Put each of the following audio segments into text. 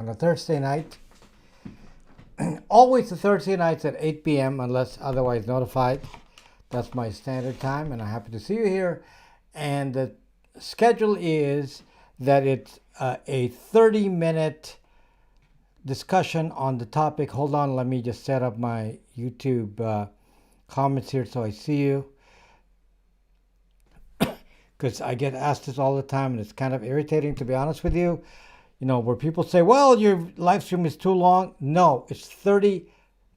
on a Thursday night. Always the Thursday nights at 8 p.m. unless otherwise notified. That's my standard time, and I'm happy to see you here. And the schedule is that it's a 30-minute discussion on the topic. Hold on, let me just set up my YouTube comments here so I see you. Because I get asked this all the time, and it's kind of irritating, to be honest with you. You know, where people say, well, your live stream is too long. No, it's 30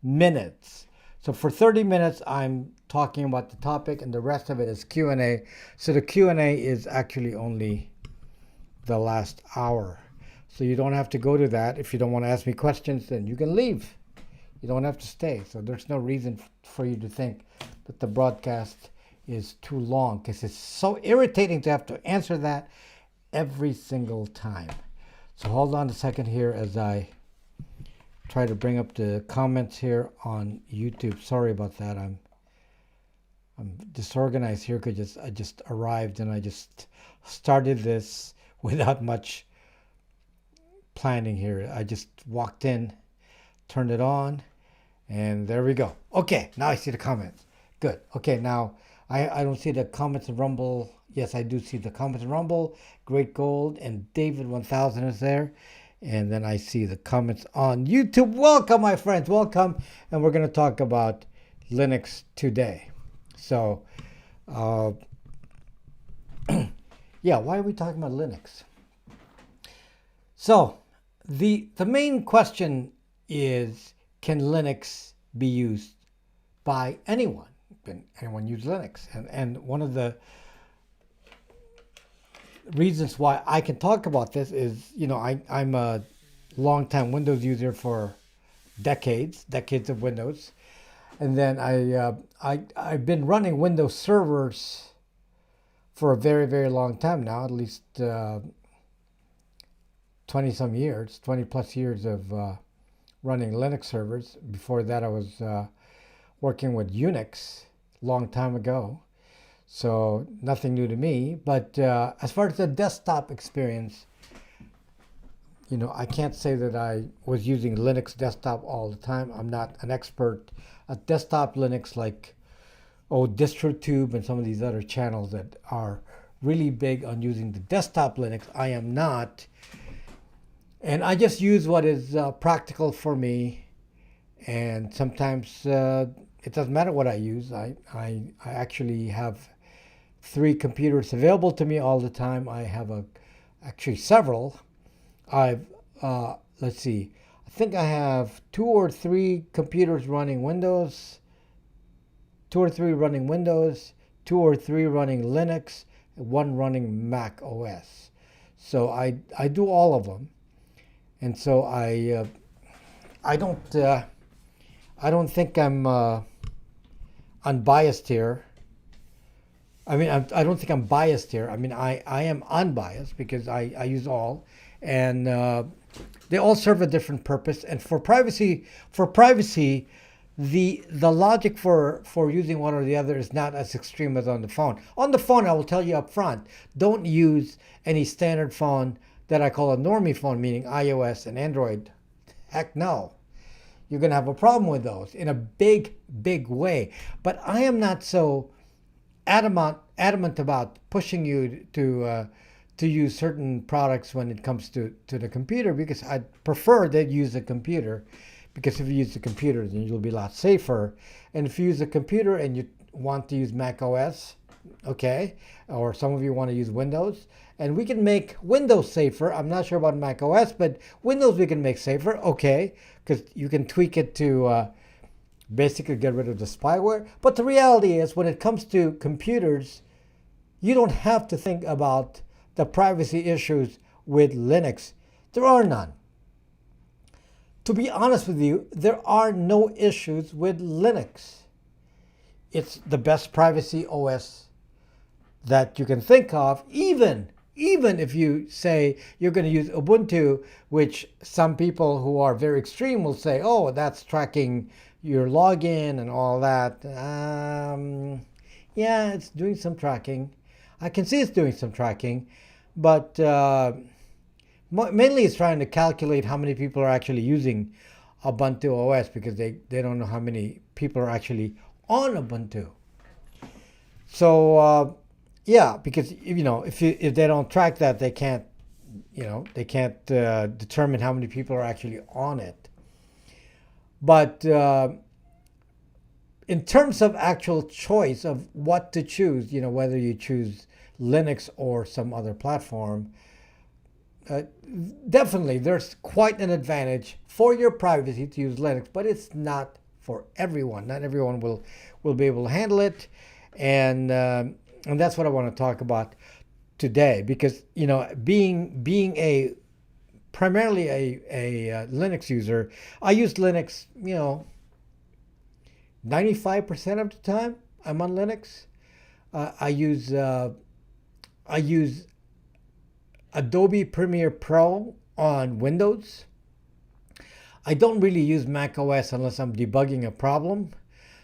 minutes. So for 30 minutes, I'm talking about the topic, and the rest of it is Q&A. So the Q&A is actually only the last hour. So you don't have to go to that. If you don't want to ask me questions, then you can leave. You don't have to stay. So there's no reason for you to think that the broadcast is too long, because it's so irritating to have to answer that every single time. So hold on a second here as I try to bring up the comments here on YouTube. Sorry about that. I'm disorganized here because I just arrived and I just started this without much planning here. I just walked in, turned it on, and there we go. Okay, now I see the comments. Good. Okay, now I don't see the comments in Rumble. Yes, I do see the comments in Rumble. Great Gold and David 1000 is there. And then I see the comments on YouTube. Welcome, my friends. Welcome. And we're going to talk about Linux today. So, yeah, why are we talking about Linux? So, the main question is, can Linux be used by anyone? Can anyone use Linux? And one of the reasons why I can talk about this is, you know, I'm a long-time Windows user for decades of Windows. And then I've been running Windows servers for a very, very long time now, at least 20-some years, 20 plus years of running Linux servers. Before that, I was working with Unix a long time ago. So nothing new to me. But as far as the desktop experience, you know, I can't say that I was using Linux desktop all the time. I'm not an expert at desktop Linux like DistroTube and some of these other channels that are really big on using the desktop Linux. I am not. And I just use what is practical for me. And sometimes it doesn't matter what I use. I actually have 3 computers available to me all the time. I have actually several. Let's see. I think I have 2 or 3 computers running Windows, 2 or 3 running Windows, 2 or 3 running Linux, 1 running Mac OS. So I do all of them. And so I don't think I'm unbiased here. I mean, I don't think I'm biased here. I mean, I am unbiased because I use all, and they all serve a different purpose. And for privacy, the logic for using one or the other is not as extreme as on the phone. On the phone, I will tell you up front, don't use any standard phone that I call a normie phone, meaning iOS and Android. Heck no. You're going to have a problem with those in a big, big way. But I am not so adamant about pushing you to use certain products when it comes to the computer, because I prefer that you use a computer, because if you use the computer, then you'll be a lot safer. And if you use a computer and you want to use Mac OS, okay, or some of you want to use Windows, and we can make Windows safer. I'm not sure about Mac OS, but Windows we can make safer, okay, because you can tweak it to basically get rid of the spyware. But the reality is, when it comes to computers, you don't have to think about the privacy issues with Linux. There are none. To be honest with you, there are no issues with Linux. It's the best privacy OS that you can think of, even if you say you're going to use Ubuntu, which some people who are very extreme will say, oh, that's tracking your login and all that. Yeah, it's doing some tracking. I can see it's doing some tracking, but Mainly it's trying to calculate how many people are actually using Ubuntu OS, because they don't know how many people are actually on Ubuntu. So yeah, because if they don't track that, they can't determine how many people are actually on it. But in terms of actual choice of what to choose, whether you choose Linux or some other platform, definitely there's quite an advantage for your privacy to use Linux, but it's not for everyone. Not everyone will be able to handle it, and that's what I want to talk about today, because being a primarily a Linux user, I use Linux 95% of the time I'm on Linux. I use Adobe Premiere Pro on Windows. I don't really use Mac OS unless I'm debugging a problem.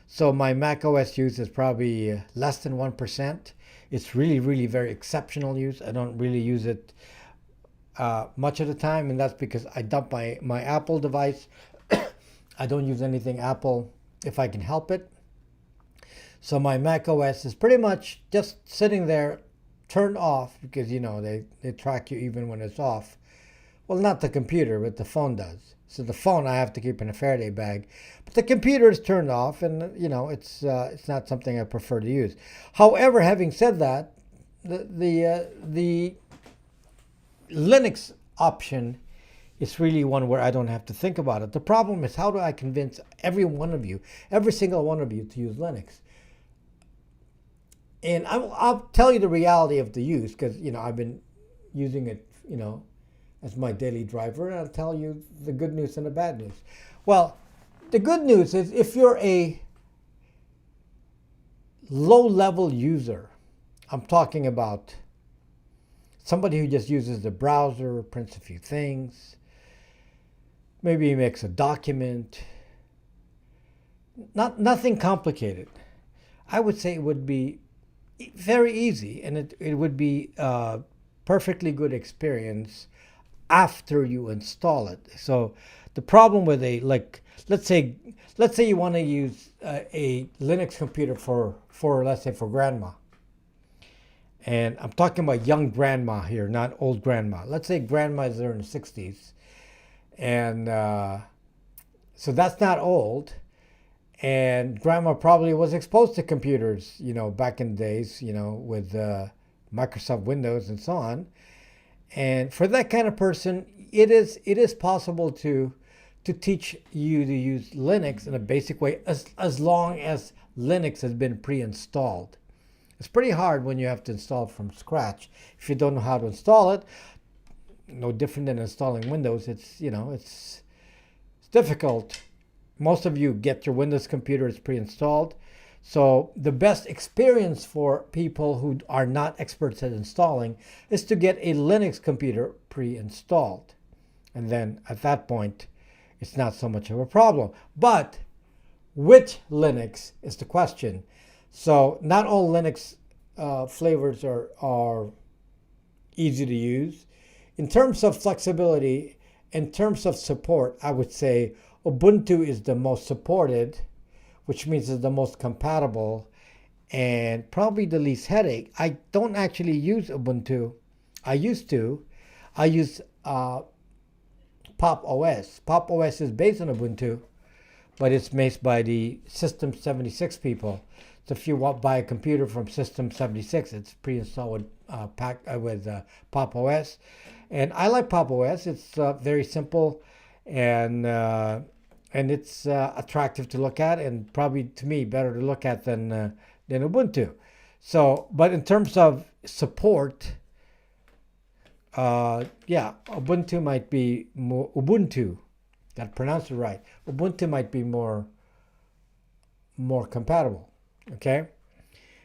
So my Mac OS use is probably less than 1%. It's really, really very exceptional use. I don't really use it much of the time, and that's because I dump my Apple device. I don't use anything Apple if I can help it. So my Mac OS is pretty much just sitting there turned off, because they track you even when it's off. Well, not the computer, but the phone does. So the phone I have to keep in a Faraday bag, but the computer is turned off, and it's not something I prefer to use. However, having said that, the Linux option is really one where I don't have to think about it. The problem is, how do I convince every single one of you to use Linux? And I'll tell you the reality of the use, because I've been using it as my daily driver, and I'll tell you the good news and the bad news. Well, the good news is, if you're a low-level user, I'm talking about somebody who just uses the browser, prints a few things, maybe makes a document, nothing complicated, I would say it would be very easy, and it would be a perfectly good experience after you install it. So the problem with let's say you want to use a Linux computer for let's say for grandma, and I'm talking about young grandma here, not old grandma. Let's say grandma is there in the 60s, and so that's not old. And grandma probably was exposed to computers, back in the days, with Microsoft Windows and so on. And for that kind of person, it is possible to teach you to use Linux in a basic way, as long as Linux has been pre-installed. It's pretty hard when you have to install it from scratch. If you don't know how to install it, no different than installing Windows. It's difficult. Most of you get your Windows computers pre-installed. So the best experience for people who are not experts at installing is to get a Linux computer pre-installed. And then at that point, it's not so much of a problem. But which Linux is the question. So not all Linux flavors are easy to use. In terms of flexibility, in terms of support, I would say Ubuntu is the most supported, which means it's the most compatible, and probably the least headache. I don't actually use Ubuntu. I used to. I use Pop OS. Pop OS is based on Ubuntu, but it's made by the System 76 people. So if you buy a computer from System 76, it's pre-installed with Pop OS. And I like Pop OS. It's very simple, and it's attractive to look at, and probably to me better to look at than Ubuntu. So, but in terms of support, Ubuntu might be more. Ubuntu, got to pronounce it right. Ubuntu might be more compatible. Okay,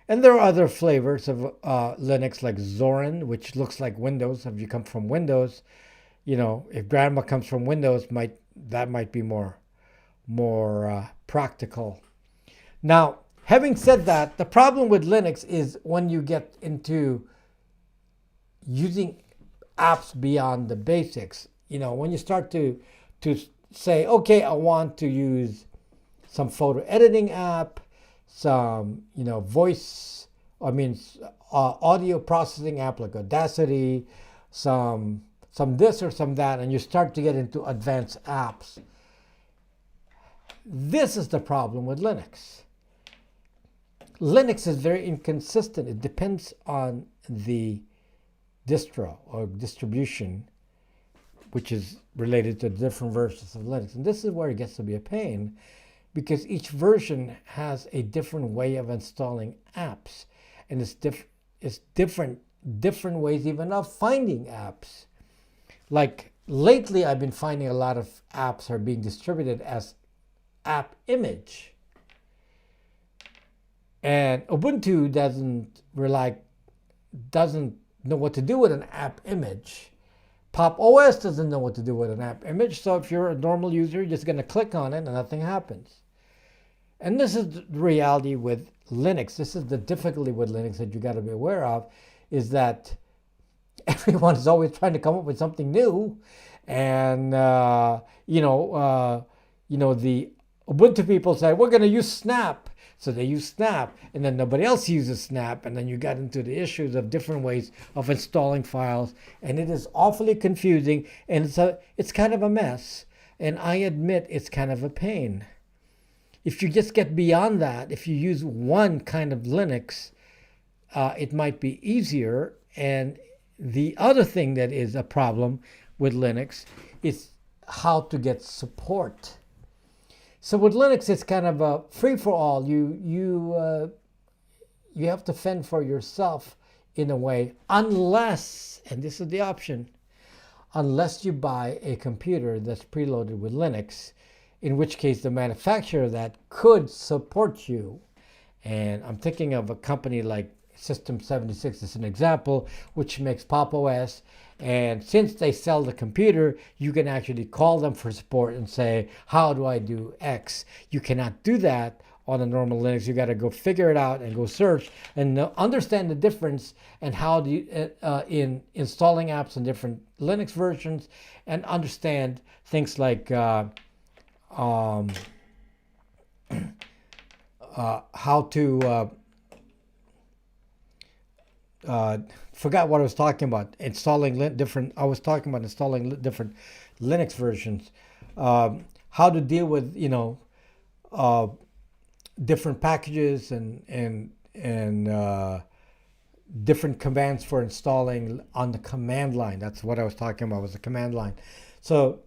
and there are other flavors of Linux, like Zorin, which looks like Windows. If you come from Windows, if grandma comes from Windows, that might be more practical. Now, having said that, the problem with Linux is when you get into using apps beyond the basics. When you start to say, okay, I want to use some photo editing app, some voice, audio processing app like Audacity, some this or some that, and you start to get into advanced apps. This is the problem with Linux. Linux is very inconsistent. It depends on the distro or distribution, which is related to different versions of Linux. And this is where it gets to be a pain, because each version has a different way of installing apps. And it's different ways even of finding apps. Like lately, I've been finding a lot of apps are being distributed as app image. And Ubuntu doesn't know what to do with an app image. Pop! OS doesn't know what to do with an app image. So if you're a normal user, you're just going to click on it and nothing happens. And this is the reality with Linux. This is the difficulty with Linux that you got to be aware of, is that everyone is always trying to come up with something new. And, the Ubuntu people say, we're going to use Snap. So they use Snap, and then nobody else uses Snap, and then you got into the issues of different ways of installing files, and it is awfully confusing, and it's kind of a mess, and I admit it's kind of a pain. If you just get beyond that, if you use one kind of Linux, it might be easier. And the other thing that is a problem with Linux is how to get support. So with Linux, it's kind of a free-for-all. You have to fend for yourself in a way, unless, and this is the option, unless you buy a computer that's preloaded with Linux, in which case the manufacturer of that could support you. And I'm thinking of a company like System 76 as an example, which makes Pop! OS. And since they sell the computer, you can actually call them for support and say, how do I do X? You cannot do that on a normal Linux. You got to go figure it out and go search and understand the difference and how do you, in installing apps in different Linux versions, and understand things like how to forgot what I was talking about. I was talking about installing different Linux versions. How to deal with different packages and different commands for installing on the command line. That's what I was talking about, was the command line. So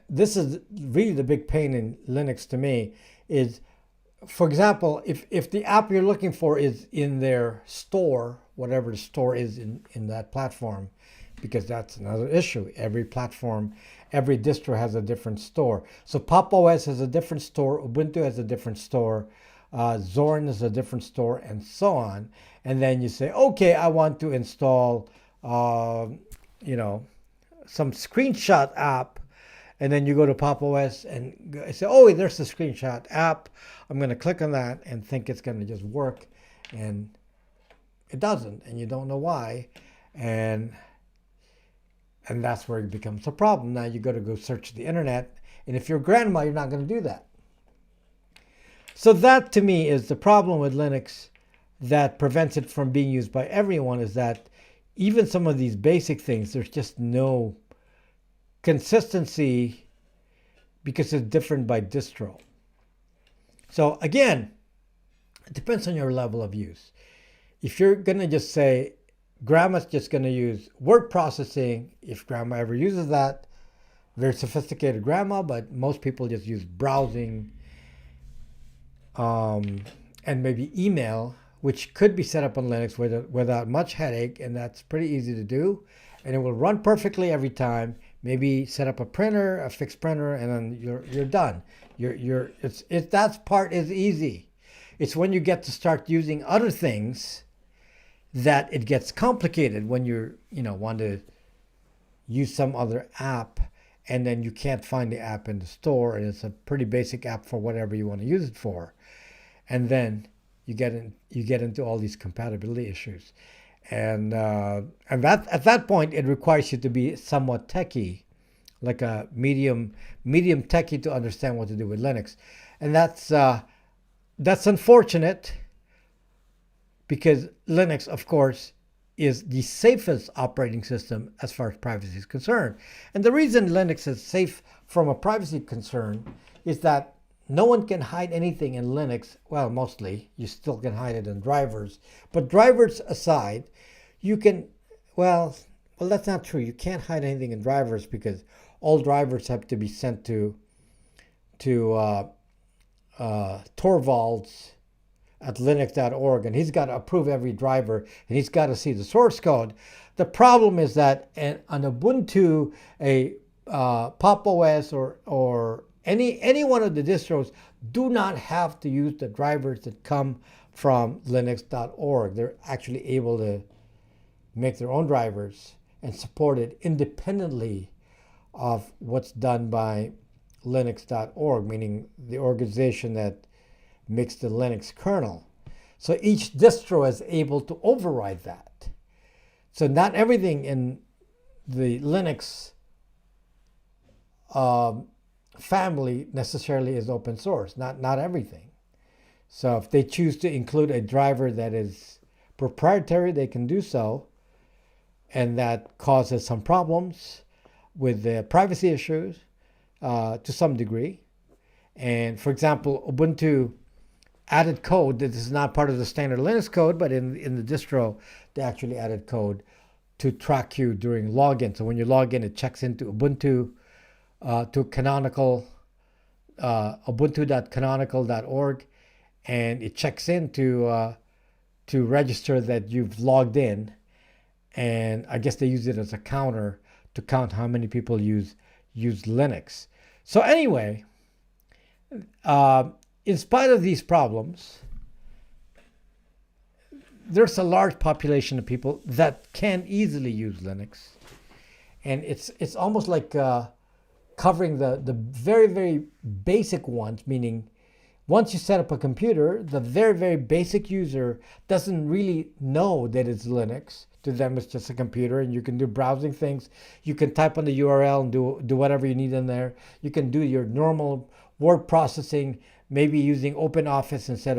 this is really the big pain in Linux to me is, for example, if the app you're looking for is in their store, whatever the store is in that platform, because that's another issue. Every platform, every distro has a different store. So Pop! OS has a different store, Ubuntu has a different store, Zorn is a different store, and so on. And then you say, okay, I want to install, some screenshot app. And then you go to Pop! OS and say, oh, there's a screenshot app. I'm going to click on that and think it's going to just work. And it doesn't. And you don't know why. And that's where it becomes a problem. Now you got to go search the internet. And if you're grandma, you're not going to do that. So that, to me, is the problem with Linux that prevents it from being used by everyone, is that even some of these basic things, there's just no consistency because it's different by distro. So again, it depends on your level of use. If you're going to just say, grandma's just going to use word processing, if grandma ever uses that, very sophisticated grandma, but most people just use browsing and maybe email, which could be set up on Linux without much headache, and that's pretty easy to do. And it will run perfectly every time. Maybe set up a printer, a fixed printer, and then you're done. That part is easy. It's when you get to start using other things that it gets complicated. When want to use some other app, and then you can't find the app in the store, and it's a pretty basic app for whatever you want to use it for, and then you get into all these compatibility issues. And that at that point it requires you to be somewhat techie, like a medium techie to understand what to do with Linux, and that's unfortunate because Linux, of course, is the safest operating system as far as privacy is concerned. And the reason Linux is safe from a privacy concern is that no one can hide anything in Linux. Well, mostly. You still can hide it in drivers. But drivers aside, you can, well, that's not true. You can't hide anything in drivers because all drivers have to be sent to Torvalds at linux.org, and he's got to approve every driver, and he's got to see the source code. The problem is that on Ubuntu, a Pop OS or any one of the distros do not have to use the drivers that come from linux.org. They're actually able to make their own drivers and support it independently of what's done by linux.org, meaning the organization that makes the Linux kernel. So each distro is able to override that. So not everything in the Linux family necessarily is open source, not everything. So if they choose to include a driver that is proprietary, they can do so, and that causes some problems with the privacy issues to some degree. And for example, Ubuntu added code that is not part of the standard Linux code, but in the distro, they actually added code to track you during login. So when you log in, it checks into Ubuntu to canonical, ubuntu.canonical.org, and it checks in to register that you've logged in. And I guess they use it as a counter to count how many people use Linux. So anyway, in spite of these problems, there's a large population of people that can easily use Linux. And it's almost like covering the very, very basic ones, meaning once you set up a computer, the very, very basic user doesn't really know that it's Linux. To them, it's just a computer, and you can do browsing things. You can type on the URL and do whatever you need in there. You can do your normal word processing, maybe using OpenOffice instead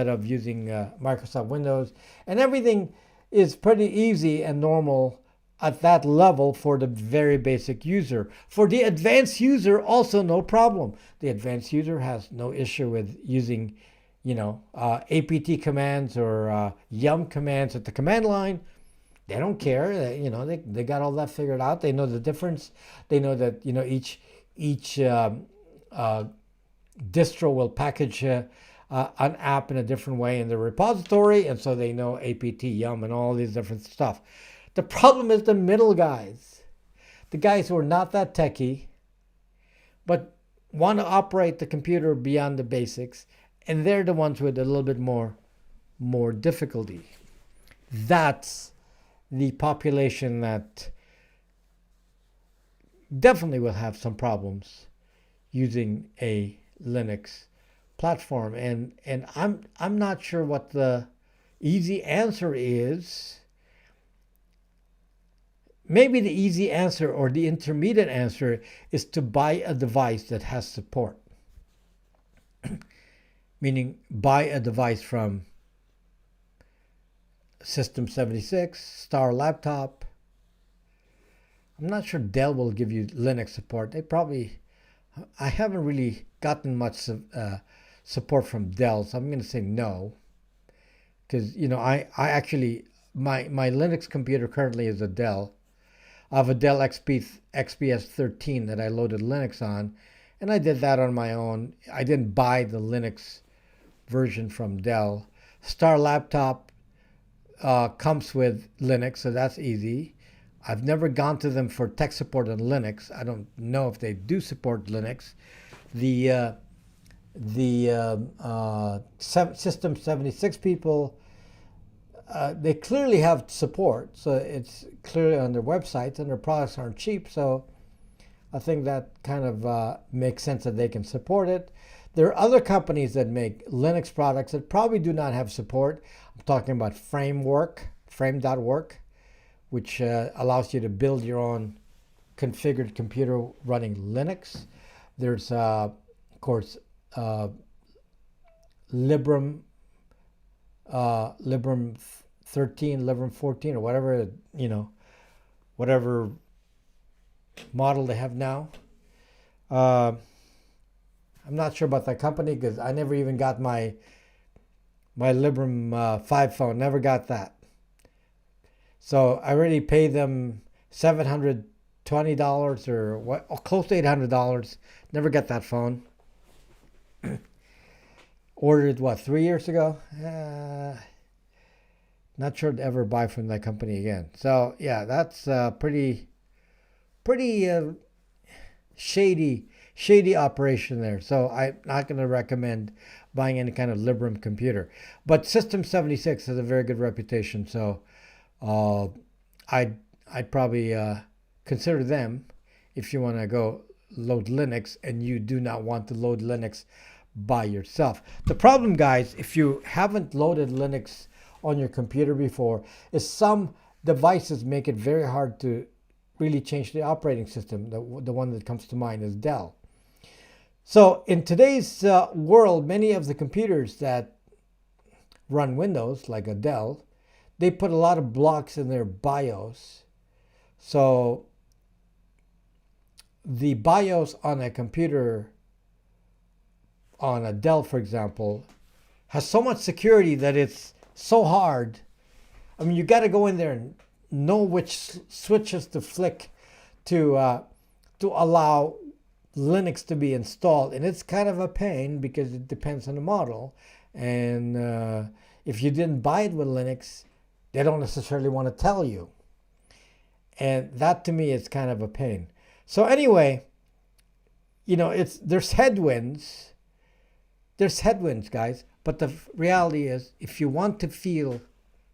of using Microsoft Windows. And everything is pretty easy and normal at that level for the very basic user. For the advanced user, also no problem. The advanced user has no issue with using, apt commands or yum commands at the command line. They don't care. They got all that figured out. They know the difference. They know that each distro will package an app in a different way in the repository, and so they know apt yum and all these different stuff. The problem is the middle guys, the guys who are not that techie, but want to operate the computer beyond the basics, and they're the ones with a little bit more difficulty. That's the population that definitely will have some problems using a Linux platform, and I'm not sure what the easy answer is. Maybe the easy answer or the intermediate answer is to buy a device that has support. Meaning buy a device from System 76, Star Laptop. I'm not sure Dell will give you Linux support. I haven't really gotten much support from Dell, so I'm going to say no. Because, I actually, my Linux computer currently is a Dell. I have a Dell XPS 13 that I loaded Linux on, and I did that on my own. I didn't buy the Linux version from Dell. Star Laptop comes with Linux, so that's easy. I've never gone to them for tech support on Linux. I don't know if they do support Linux. The System 76 people, they clearly have support, so it's clearly on their websites, and their products aren't cheap, so I think that kind of makes sense that they can support it. There are other companies that make Linux products that probably do not have support. I'm talking about Framework frame.work, which allows you to build your own configured computer running Linux. There's, of course, Librem, Librem 13, Librem 14, or whatever, whatever model they have now. I'm not sure about that company because I never even got my Librem 5 phone. Never got that. So I already paid them $720 or what, close to $800. Never got that phone. Ordered what, 3 years ago? Not sure to ever buy from that company again. So yeah, that's pretty shady operation there. So I'm not going to recommend buying any kind of Librem computer. But System 76 has a very good reputation. So I'd probably consider them if you want to go load Linux and you do not want to load Linux by yourself. The problem, guys, if you haven't loaded Linux on your computer before, is some devices make it very hard to really change the operating system. The one that comes to mind is Dell. So in today's world, many of the computers that run Windows, like a Dell, they put a lot of blocks in their BIOS. So the BIOS on a computer, on a Dell, for example, has so much security that it's so hard. I mean, you got to go in there and know which switches to flick to allow Linux to be installed, and it's kind of a pain because it depends on the model. And if you didn't buy it with Linux, they don't necessarily want to tell you, and that to me is kind of a pain. So anyway, there's headwinds. There's headwinds, guys. But the reality is, if you want to feel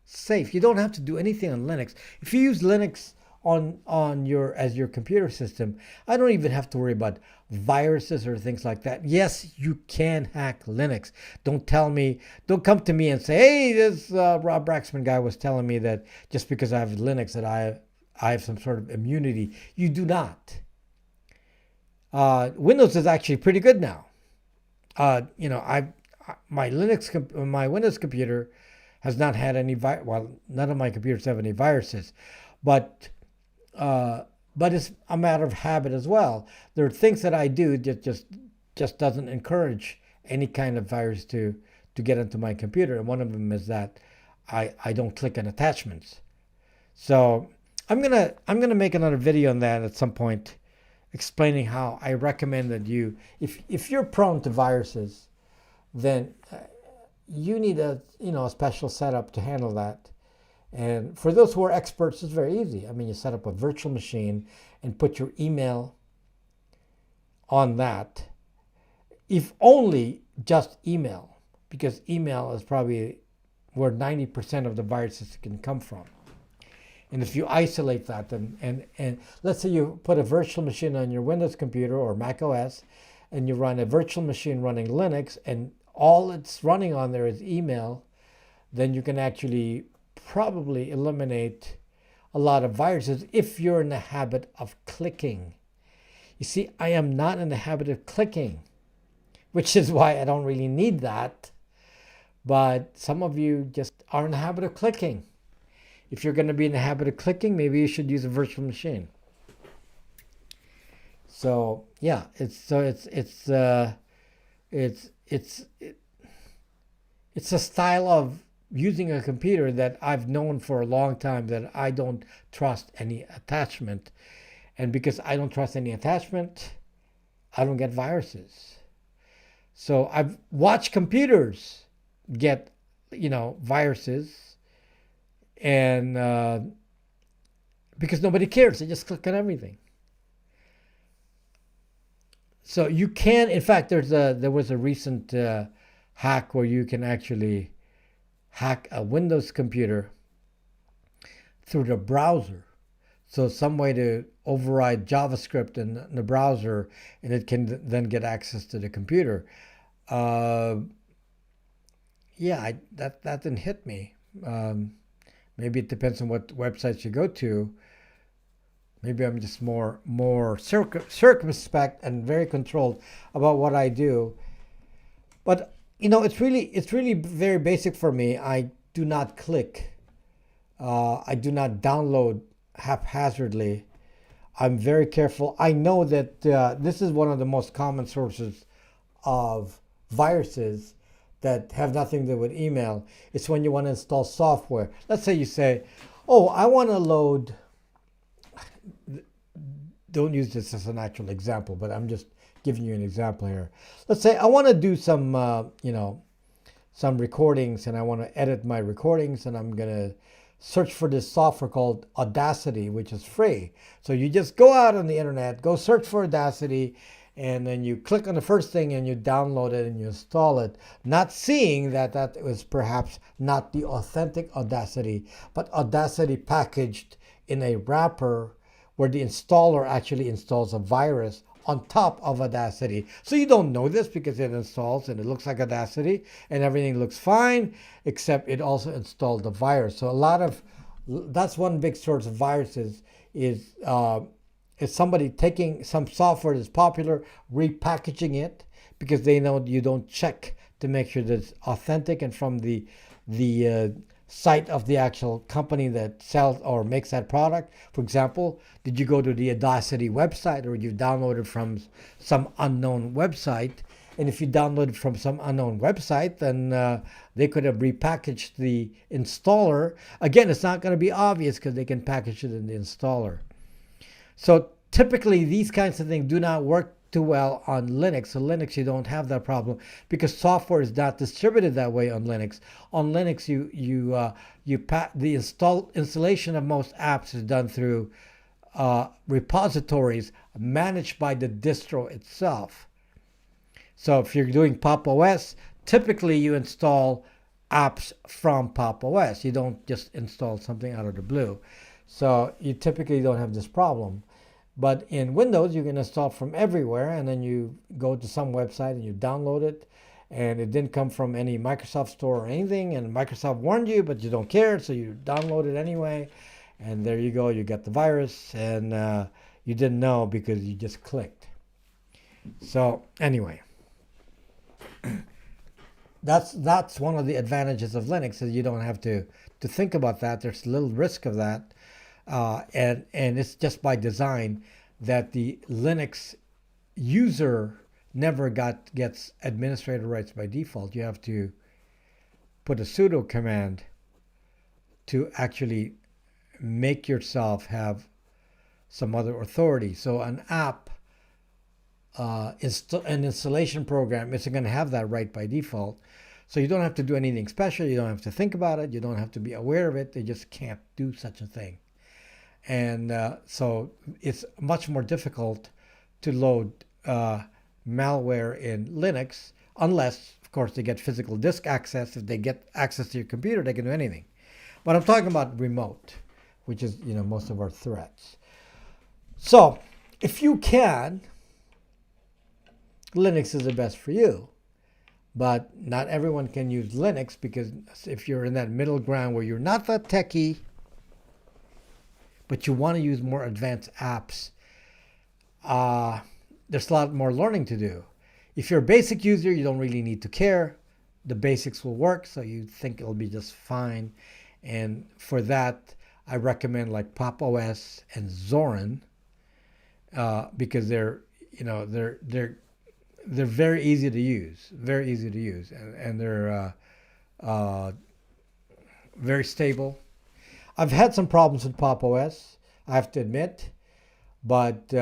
safe, you don't have to do anything on Linux. If you use Linux on your computer system, I don't even have to worry about viruses or things like that. Yes, you can hack Linux. Don't come to me and say, hey, this Rob Braxman guy was telling me that just because I have Linux that I have some sort of immunity. You do not. Windows is actually pretty good now. My Windows computer has not had any none of my computers have any viruses, but it's a matter of habit as well. There are things that I do that just doesn't encourage any kind of virus to get into my computer, and one of them is that I don't click on attachments. So I'm gonna make another video on that at some point, explaining how I recommend that if you're prone to viruses, then you need a special setup to handle that. And for those who are experts, it's very easy. I mean, you set up a virtual machine and put your email on that. If only just email, because email is probably where 90% of the viruses can come from. And if you isolate that, and let's say you put a virtual machine on your Windows computer or Mac OS, and you run a virtual machine running Linux, and all it's running on there is email, then you can actually probably eliminate a lot of viruses if you're in the habit of clicking. You see, I am not in the habit of clicking, which is why I don't really need that. But some of you just are in the habit of clicking. If you're going to be in the habit of clicking, maybe you should use a virtual machine. So yeah, it's a style of using a computer that I've known for a long time, that I don't trust any attachment. And because I don't trust any attachment, I don't get viruses. So I've watched computers get, viruses, and because nobody cares, they just click on everything. So you can, in fact, there was a recent hack where you can actually hack a Windows computer through the browser. So some way to override JavaScript in the browser, and it can then get access to the computer. That didn't hit me. Maybe it depends on what websites you go to. Maybe I'm just more circumspect and very controlled about what I do. But it's really very basic for me. I do not click. I do not download haphazardly. I'm very careful. I know that this is one of the most common sources of viruses that have nothing to do with email. It's when you want to install software. Let's say you say, "Oh, I want to load." Don't use this as an actual example, but I'm just giving you an example here. Let's say I want to do some recordings, and I want to edit my recordings, and I'm gonna search for this software called Audacity, which is free. So you just go out on the internet, go search for Audacity, and then you click on the first thing and you download it and you install it, not seeing that that was perhaps not the authentic Audacity, but Audacity packaged in a wrapper where the installer actually installs a virus on top of Audacity. So you don't know this because it installs and it looks like Audacity and everything looks fine, except it also installed the virus. So that's one big source of viruses is somebody taking some software that's popular, repackaging it because they know you don't check to make sure that it's authentic and from the site of the actual company that sells or makes that product. For example, did you go to the Audacity website or you downloaded from some unknown website? And if you downloaded from some unknown website, then they could have repackaged the installer. Again, it's not going to be obvious because they can package it in the installer. So typically, these kinds of things do not work too well on Linux. So Linux, you don't have that problem because software is not distributed that way on Linux. On Linux, the installation of most apps is done through repositories managed by the distro itself. So if you're doing Pop! OS, typically you install apps from Pop! OS. You don't just install something out of the blue. So you typically don't have this problem. But in Windows, you can install from everywhere, and then you go to some website and you download it, and it didn't come from any Microsoft store or anything, and Microsoft warned you, but you don't care, so you download it anyway, and there you go, you got the virus, and you didn't know because you just clicked. So anyway, that's one of the advantages of Linux, is you don't have to think about that. There's little risk of that. And it's just by design that the Linux user never gets administrator rights by default. You have to put a sudo command to actually make yourself have some other authority. So an app, an installation program isn't going to have that right by default. So you don't have to do anything special. You don't have to think about it. You don't have to be aware of it. They just can't do such a thing. And so it's much more difficult to load malware in Linux, unless, of course, they get physical disk access. If they get access to your computer, they can do anything. But I'm talking about remote, which is most of our threats. So if you can, Linux is the best for you. But not everyone can use Linux, because if you're in that middle ground where you're not that techie, but you want to use more advanced apps, there's a lot more learning to do. If you're a basic user, you don't really need to care. The basics will work, so you think it'll be just fine. And for that, I recommend like Pop! OS and Zorin, because they're very easy to use, and they're very stable. I've had some problems with Pop! OS, I have to admit, but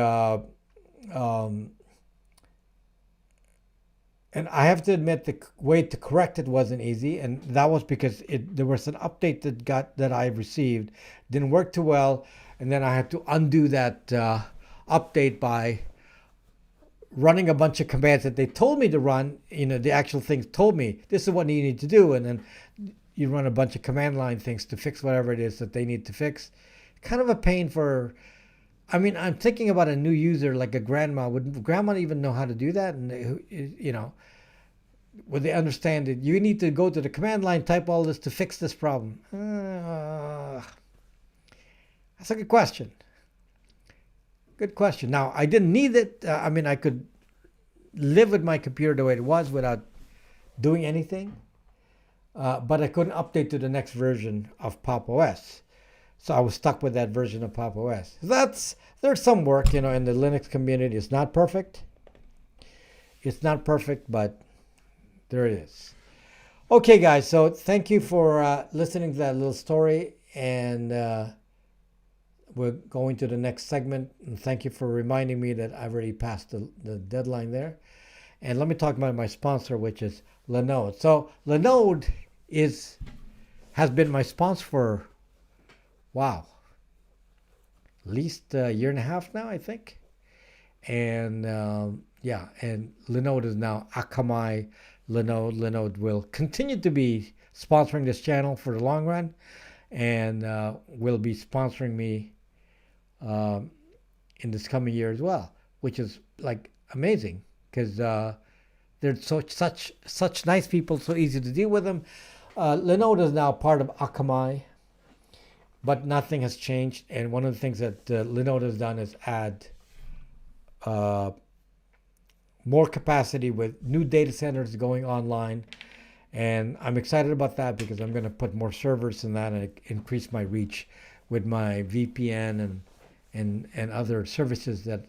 and I have to admit the way to correct it wasn't easy, and that was because there was an update that I received, didn't work too well, and then I had to undo that update by running a bunch of commands that they told me to run. The actual things told me this is what you need to do, and then you run a bunch of command line things to fix whatever it is that they need to fix. Kind of a pain for, I'm thinking about a new user like a grandma. Would grandma even know how to do that? And would they understand it? You need to go to the command line, type all this to fix this problem. That's a good question. Good question. Now, I didn't need it. I mean, I could live with my computer the way it was without doing anything. But I couldn't update to the next version of Pop OS. So I was stuck with that version of Pop OS. There's some work, in the Linux community. It's not perfect. It's not perfect, but there it is. Okay, guys. So thank you for listening to that little story. And we're going to the next segment. And thank you for reminding me that I've already passed the deadline there. And let me talk about my sponsor, which is Lenode. So Lenode has been my sponsor for, wow, at least a year and a half now, I think. And and Linode is now Akamai Linode. Linode will continue to be sponsoring this channel for the long run, and will be sponsoring me in this coming year as well, which is like amazing because they're such nice people, so easy to deal with them. Linode is now part of Akamai, but nothing has changed. And one of the things that Linode has done is add more capacity with new data centers going online. And I'm excited about that because I'm going to put more servers in that and increase my reach with my VPN and other services that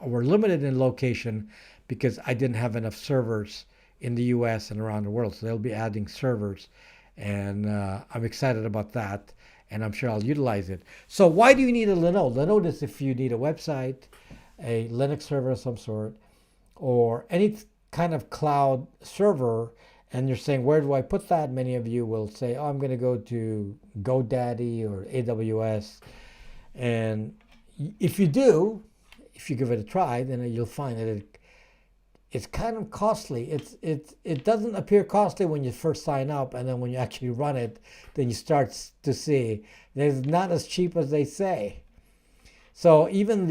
were limited in location because I didn't have enough servers in the US and around the world. So they'll be adding servers, and I'm excited about that, and I'm sure I'll utilize it. So why do you need a Linode? Linode is if you need a website, a Linux server of some sort, or any kind of cloud server, and you're saying, where do I put that? Many of you will say, oh, I'm going to go to GoDaddy or AWS. And if you do, if you give it a try, then you'll find that it's kind of costly. It doesn't appear costly when you first sign up, and then when you actually run it, then you start to see that it's not as cheap as they say. So even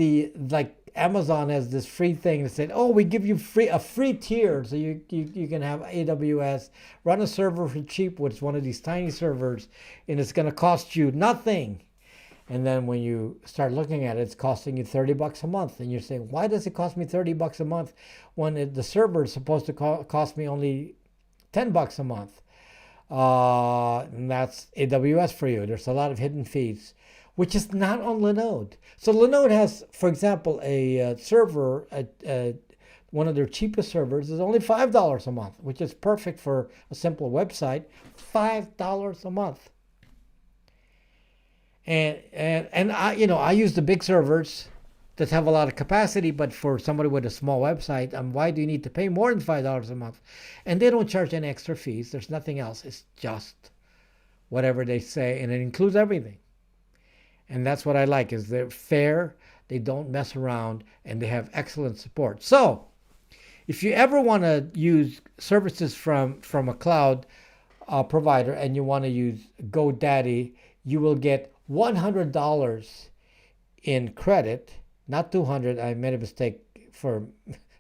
like Amazon has this free thing that said, oh, we give you a free tier, so you can have AWS, run a server for cheap with one of these tiny servers, and it's going to cost you nothing. And then when you start looking at it, it's costing you $30 a month. And you're saying, why does it cost me $30 a month when the server is supposed to cost me only $10 a month? And that's AWS for you. There's a lot of hidden fees, which is not on Linode. So Linode has, for example, a server, one of their cheapest servers is only $5 a month, which is perfect for a simple website. $5 a month. And I use the big servers that have a lot of capacity, but for somebody with a small website, why do you need to pay more than $5 a month? And they don't charge any extra fees. There's nothing else. It's just whatever they say, and it includes everything. And that's what I like, is they're fair, they don't mess around, and they have excellent support. So if you ever want to use services from a cloud provider and you want to use GoDaddy, you will get $100 in credit, not $200. I made a mistake for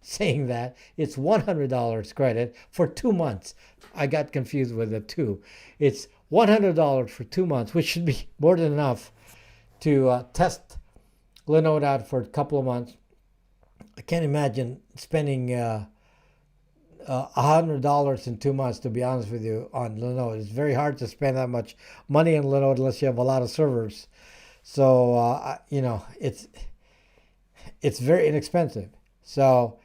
saying that. It's $100 credit for 2 months. I got confused with the two. It's $100 for 2 months, which should be more than enough to test Linode out for a couple of months. I can't imagine spending $100 in 2 months, to be honest with you, on Linode. It's very hard to spend that much money on Linode unless you have a lot of servers. So, it's very inexpensive. So,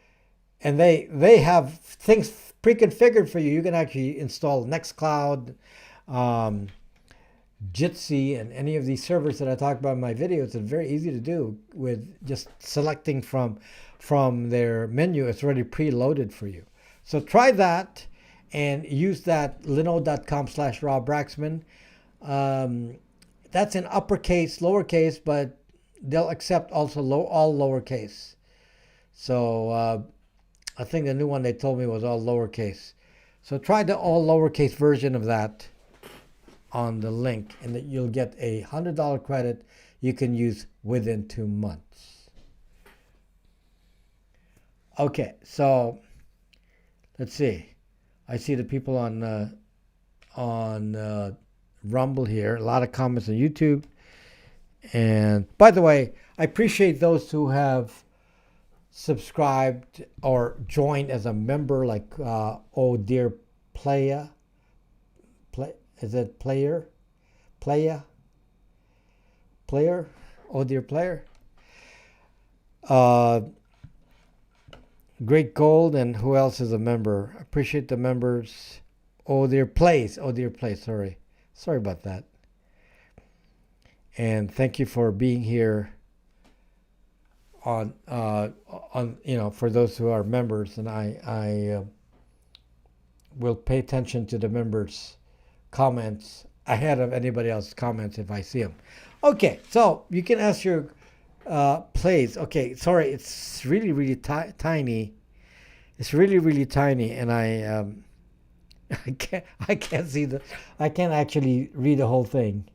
and they have things pre-configured for you. You can actually install Nextcloud, Jitsi, and any of these servers that I talk about in my videos. It's very easy to do with just selecting from their menu. It's already preloaded for you. So try that and use that linode.com/RobBraxman. That's in uppercase, lowercase, but they'll accept also all lowercase. So I think the new one they told me was all lowercase. So try the all lowercase version of that on the link, and that you'll get a $100 credit you can use within 2 months. Okay, so let's see. I see the people on Rumble here. A lot of comments on YouTube. And by the way, I appreciate those who have subscribed or joined as a member, like oh dear playa. Is it player? Playa? Player? Oh dear player. Great Gold, and who else is a member? Appreciate the members. Oh dear place. Oh dear place. Sorry about that. And thank you for being here on for those who are members, and I will pay attention to the members' comments ahead of anybody else's comments if I see them. Okay, so you can ask your plays. Okay, sorry, it's really tiny. It's really tiny, and I can't actually read the whole thing.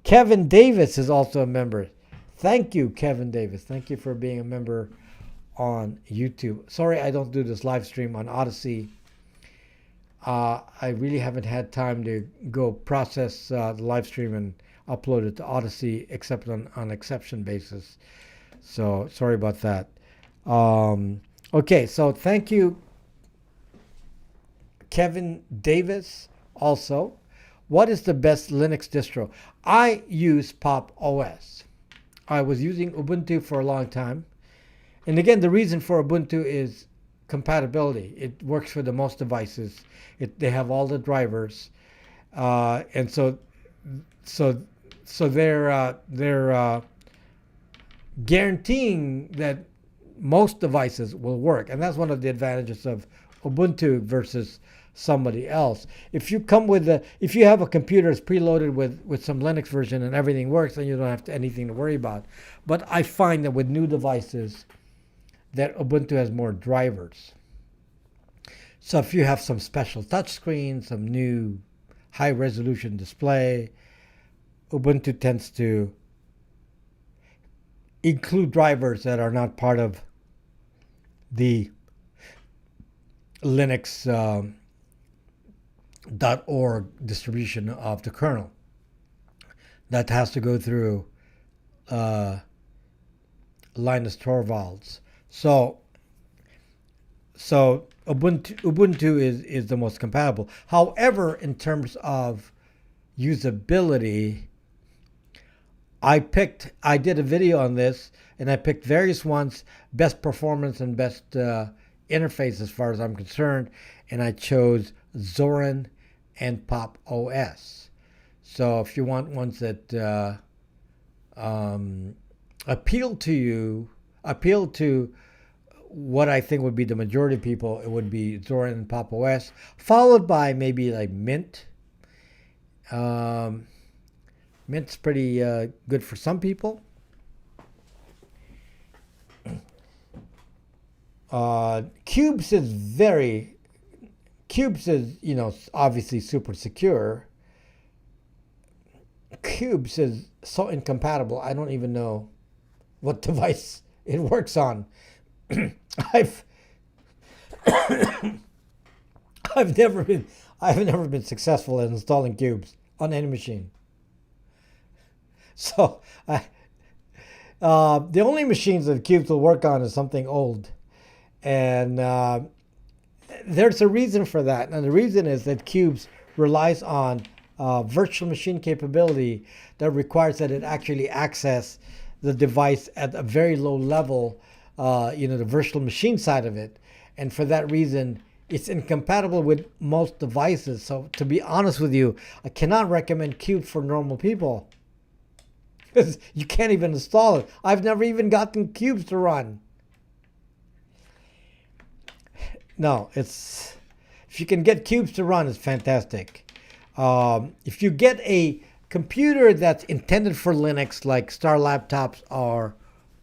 Kevin Davis is also a member. Thank you, Kevin Davis. Thank you for being a member on YouTube. Sorry I don't do this live stream on Odysee. I really haven't had time to go process the live stream and upload it to Odysee except on exception basis. So sorry about that. Okay, so thank you, Kevin Davis. Also, what is the best Linux distro? I use Pop OS. I was using Ubuntu for a long time. And again, the reason for Ubuntu is compatibility. It works for the most devices. They have all the drivers. And so they're guaranteeing that most devices will work. And that's one of the advantages of Ubuntu versus somebody else. If you have a computer that's preloaded with some Linux version and everything works, then you don't have anything to worry about. But I find that with new devices that Ubuntu has more drivers. So if you have some special touchscreen, some new high resolution display, Ubuntu tends to include drivers that are not part of the Linux .org distribution of the kernel. That has to go through Linus Torvalds. So Ubuntu is the most compatible. However, in terms of usability, I did a video on this, and I picked various ones, best performance and best interface as far as I'm concerned, and I chose Zorin and Pop OS. So if you want ones that appeal to what I think would be the majority of people, it would be Zorin and Pop OS, followed by maybe like Mint. Mint's pretty good for some people. Cubes is obviously super secure. Cubes is so incompatible. I don't even know what device it works on. I've never been successful at installing cubes on any machine. So the only machines that cubes will work on is something old, and there's a reason for that. And the reason is that cubes relies on virtual machine capability that requires that it actually access the device at a very low level, the virtual machine side of it. And for that reason, it's incompatible with most devices. So to be honest with you, I cannot recommend Cube for normal people, because you can't even install it. I've never even gotten cubes to run. No, if you can get cubes to run, it's fantastic. If you get a computer that's intended for Linux, like Star Laptops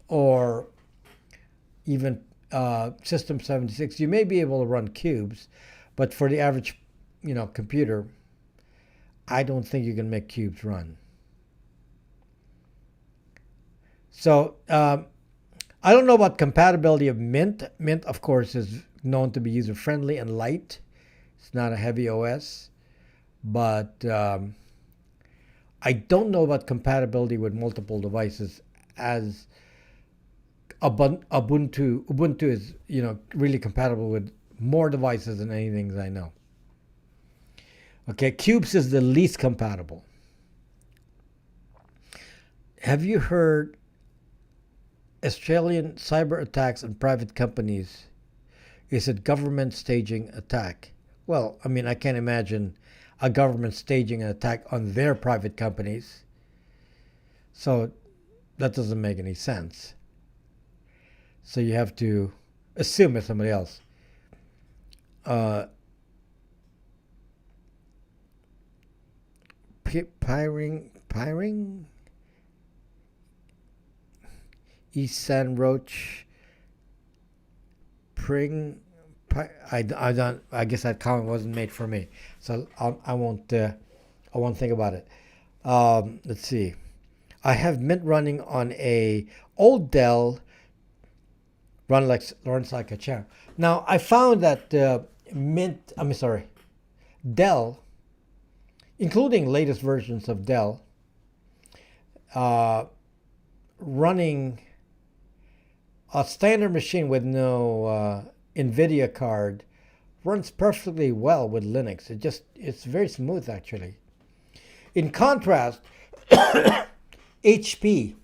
or even System 76, you may be able to run cubes, but for the average, computer, I don't think you can make cubes run. So I don't know about compatibility of Mint. Mint, of course, is known to be user-friendly and light. It's not a heavy OS, but I don't know about compatibility with multiple devices, as Ubuntu is, really compatible with more devices than anything that I know. Okay, Cubes is the least compatible. Have you heard Australian cyber attacks on private companies? Is it government staging attack? Well, I mean, I can't imagine a government staging an attack on their private companies. So that doesn't make any sense. So you have to assume it's somebody else. Piring? Isan Roach? Pring? I don't. I guess that comment wasn't made for me, so I won't think about it. Let's see. I have Mint running on a old Dell. Runs like a champ. Now I found that Dell, including latest versions of Dell, running a standard machine with no NVIDIA card runs perfectly well with Linux. It's very smooth, actually. In contrast, HP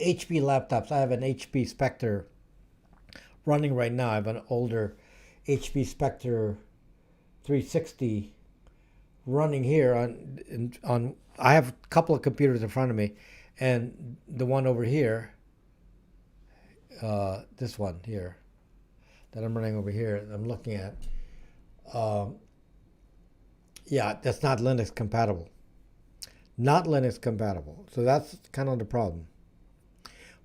laptops. I have an HP Spectre running right now. I have an older HP Spectre 360 running here on. I have a couple of computers in front of me, and the one over here, this one here, that I'm running over here, I'm looking at. Yeah, that's not Linux compatible. Not Linux compatible. So that's kind of the problem.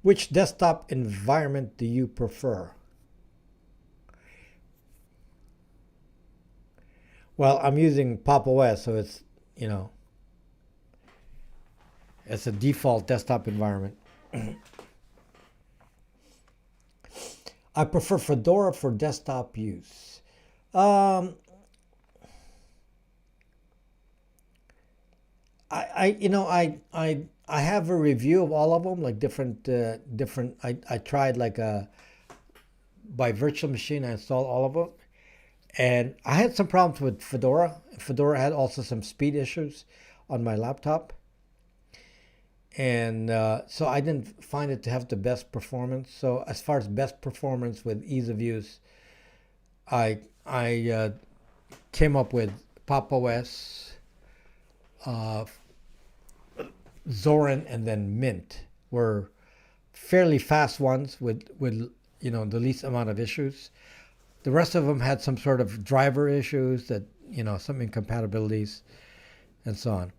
Which desktop environment do you prefer? Well, I'm using Pop! OS, so it's, it's a default desktop environment. I prefer Fedora for desktop use. I have a review of all of them, like different. I tried by virtual machine. I installed all of them, and I had some problems with Fedora. Fedora had also some speed issues on my laptop, and so I didn't find it to have the best performance. So as far as best performance with ease of use, I came up with Pop! OS, Zorin, and then Mint were fairly fast ones with the least amount of issues. The rest of them had some sort of driver issues, that some incompatibilities and so on.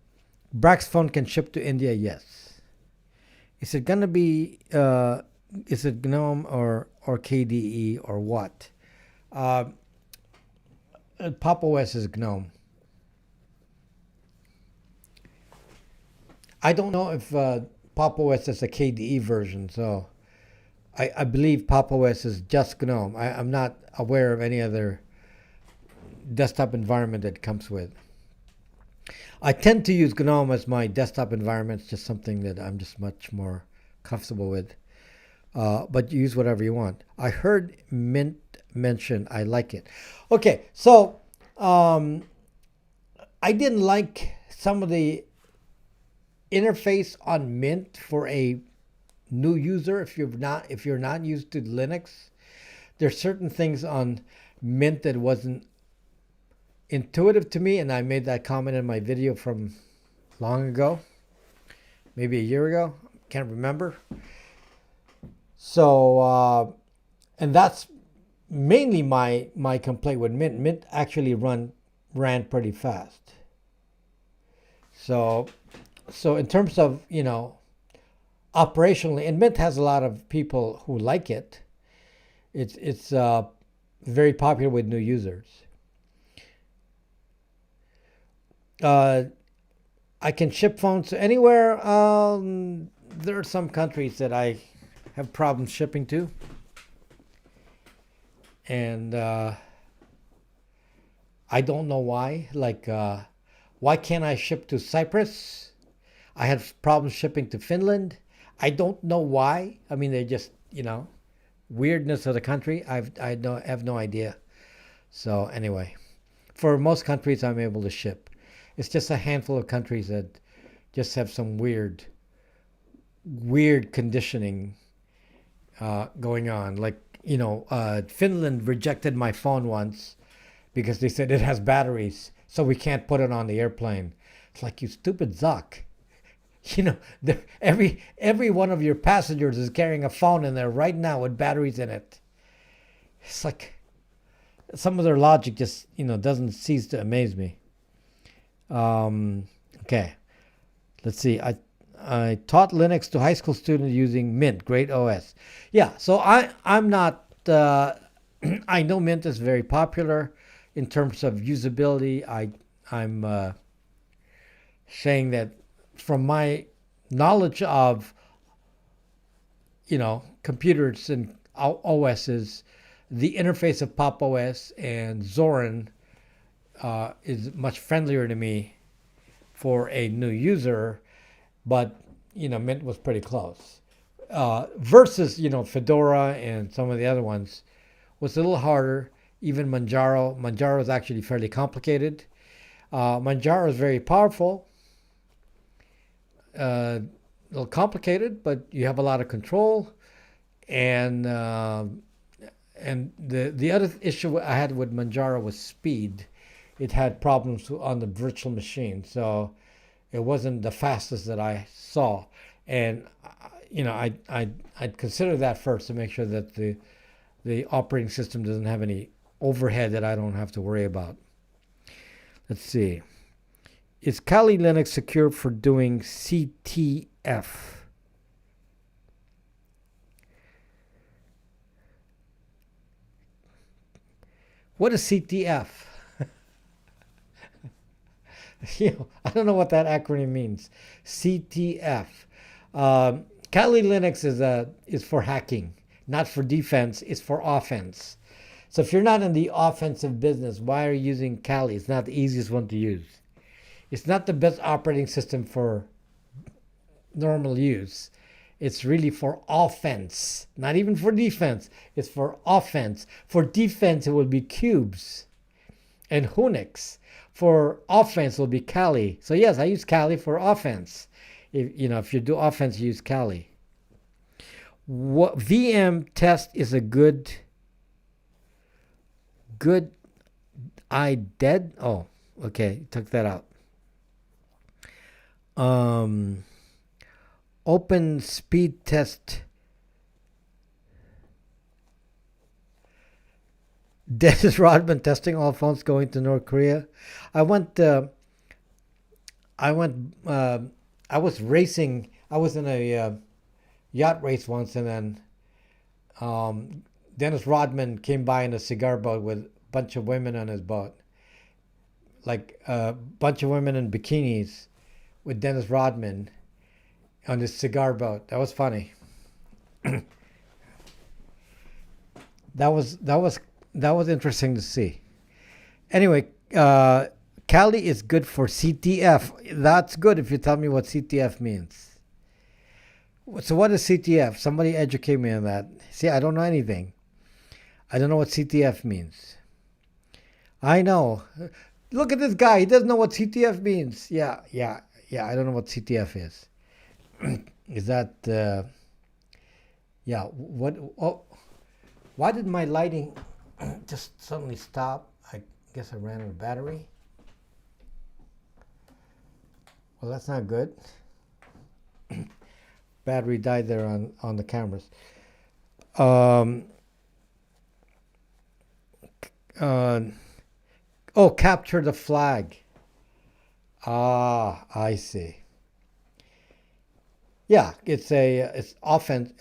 Brax phone can ship to India, yes. Is it gonna be is it GNOME or KDE or what? Pop! OS is GNOME. I don't know if Pop! OS is a KDE version, so I believe Pop! OS is just GNOME. I'm not aware of any other desktop environment that comes with. I tend to use GNOME as my desktop environment. It's just something that I'm just much more comfortable with. But use whatever you want. I heard Mint mentioned. I like it. Okay, so I didn't like some of the interface on Mint for a new user. If you're not used to Linux, there's certain things on Mint that wasn't intuitive to me, and I made that comment in my video from long ago, maybe a year ago, can't remember. So and that's mainly my complaint with Mint. Mint actually ran pretty fast. So in terms of operationally, and Mint has a lot of people who like it. It's very popular with new users. I can ship phones to anywhere. There are some countries that I have problems shipping to, and I I don't know why. Like, why can't I ship to Cyprus? I had problems shipping to Finland. I don't know why. I mean, they just, weirdness of the country. Have no idea. So anyway, for most countries, I'm able to ship. It's just a handful of countries that just have some weird conditioning going on. Like, Finland rejected my phone once because they said it has batteries, so we can't put it on the airplane. It's like, you stupid Zuck. Every one of your passengers is carrying a phone in there right now with batteries in it. It's like some of their logic just, doesn't cease to amaze me. Okay, let's see. I taught Linux to high school students using Mint, great OS. Yeah, so I'm not. I know Mint is very popular in terms of usability. I'm saying that from my knowledge of computers and OSs, the interface of Pop! OS and Zorin is much friendlier to me for a new user, but Mint was pretty close. Versus Fedora and some of the other ones was a little harder. Even Manjaro is actually fairly complicated. Manjaro is very powerful. A little complicated, but you have a lot of control. And the other issue I had with Manjaro was speed. It had problems on the virtual machine, so it wasn't the fastest that I saw. And I'd consider that first to make sure that the operating system doesn't have any overhead that I don't have to worry about. Let's see. Is Kali Linux secure for doing CTF? What is CTF? I don't know what that acronym means. CTF. Kali Linux is for hacking, not for defense. It's for offense. So if you're not in the offensive business, why are you using Kali? It's not the easiest one to use. It's not the best operating system for normal use. It's really for offense, not even for defense. It's for offense. For defense, it will be Cubes and Unix. For offense, it will be Kali. So yes, I use Kali for offense. If you do offense, you use Kali. What VM test is a good I dead? Oh, okay, took that out. Open speed test. Dennis Rodman testing all phones going to North Korea. I was racing. I was in a yacht race once, and then Dennis Rodman came by in a cigar boat with a bunch of women on his boat, like a bunch of women in bikinis with Dennis Rodman on his cigar boat. That was funny. that was interesting to see. Anyway, Kali is good for CTF. That's good if you tell me what CTF means. So what is CTF? Somebody educate me on that. See, I don't know anything. I don't know what CTF means. I know. Look at this guy. He doesn't know what CTF means. Yeah. I don't know what CTF is. Is that, what, oh, why did my lighting just suddenly stop? I guess I ran out of battery. Well, that's not good. Battery died there on the cameras. Capture the flag. Ah, I see. Yeah, it's offense.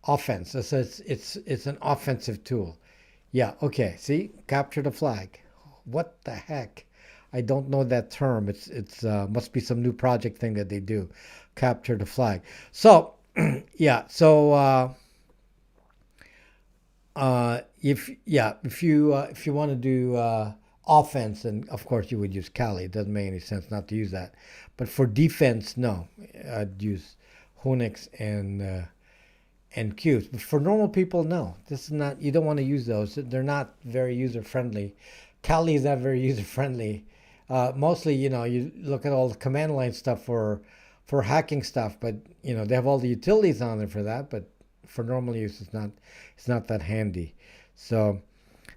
So it's an offensive tool. Yeah. Okay. See, capture the flag. What the heck? I don't know that term. It's must be some new project thing that they do. Capture the flag. So yeah. So if you want to do offense, then of course you would use Kali. It doesn't make any sense not to use that. But for defense, no, I'd use Honix and Qs. But for normal people, no. This is not. You don't want to use those. They're not very user friendly. Kali is not very user friendly. Mostly, you look at all the command line stuff for hacking stuff, but they have all the utilities on there for that. But for normal use, it's not that handy. So,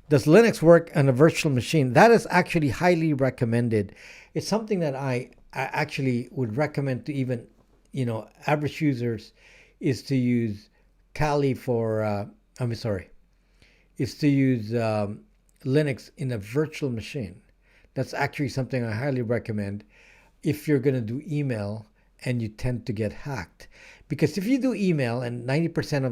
does Linux work on a virtual machine? That is actually highly recommended. It's something that I actually would recommend to even average users, is to use Kali for. Is to use Linux in a virtual machine. That's actually something I highly recommend if you're going to do email and you tend to get hacked. Because if you do email, and 90%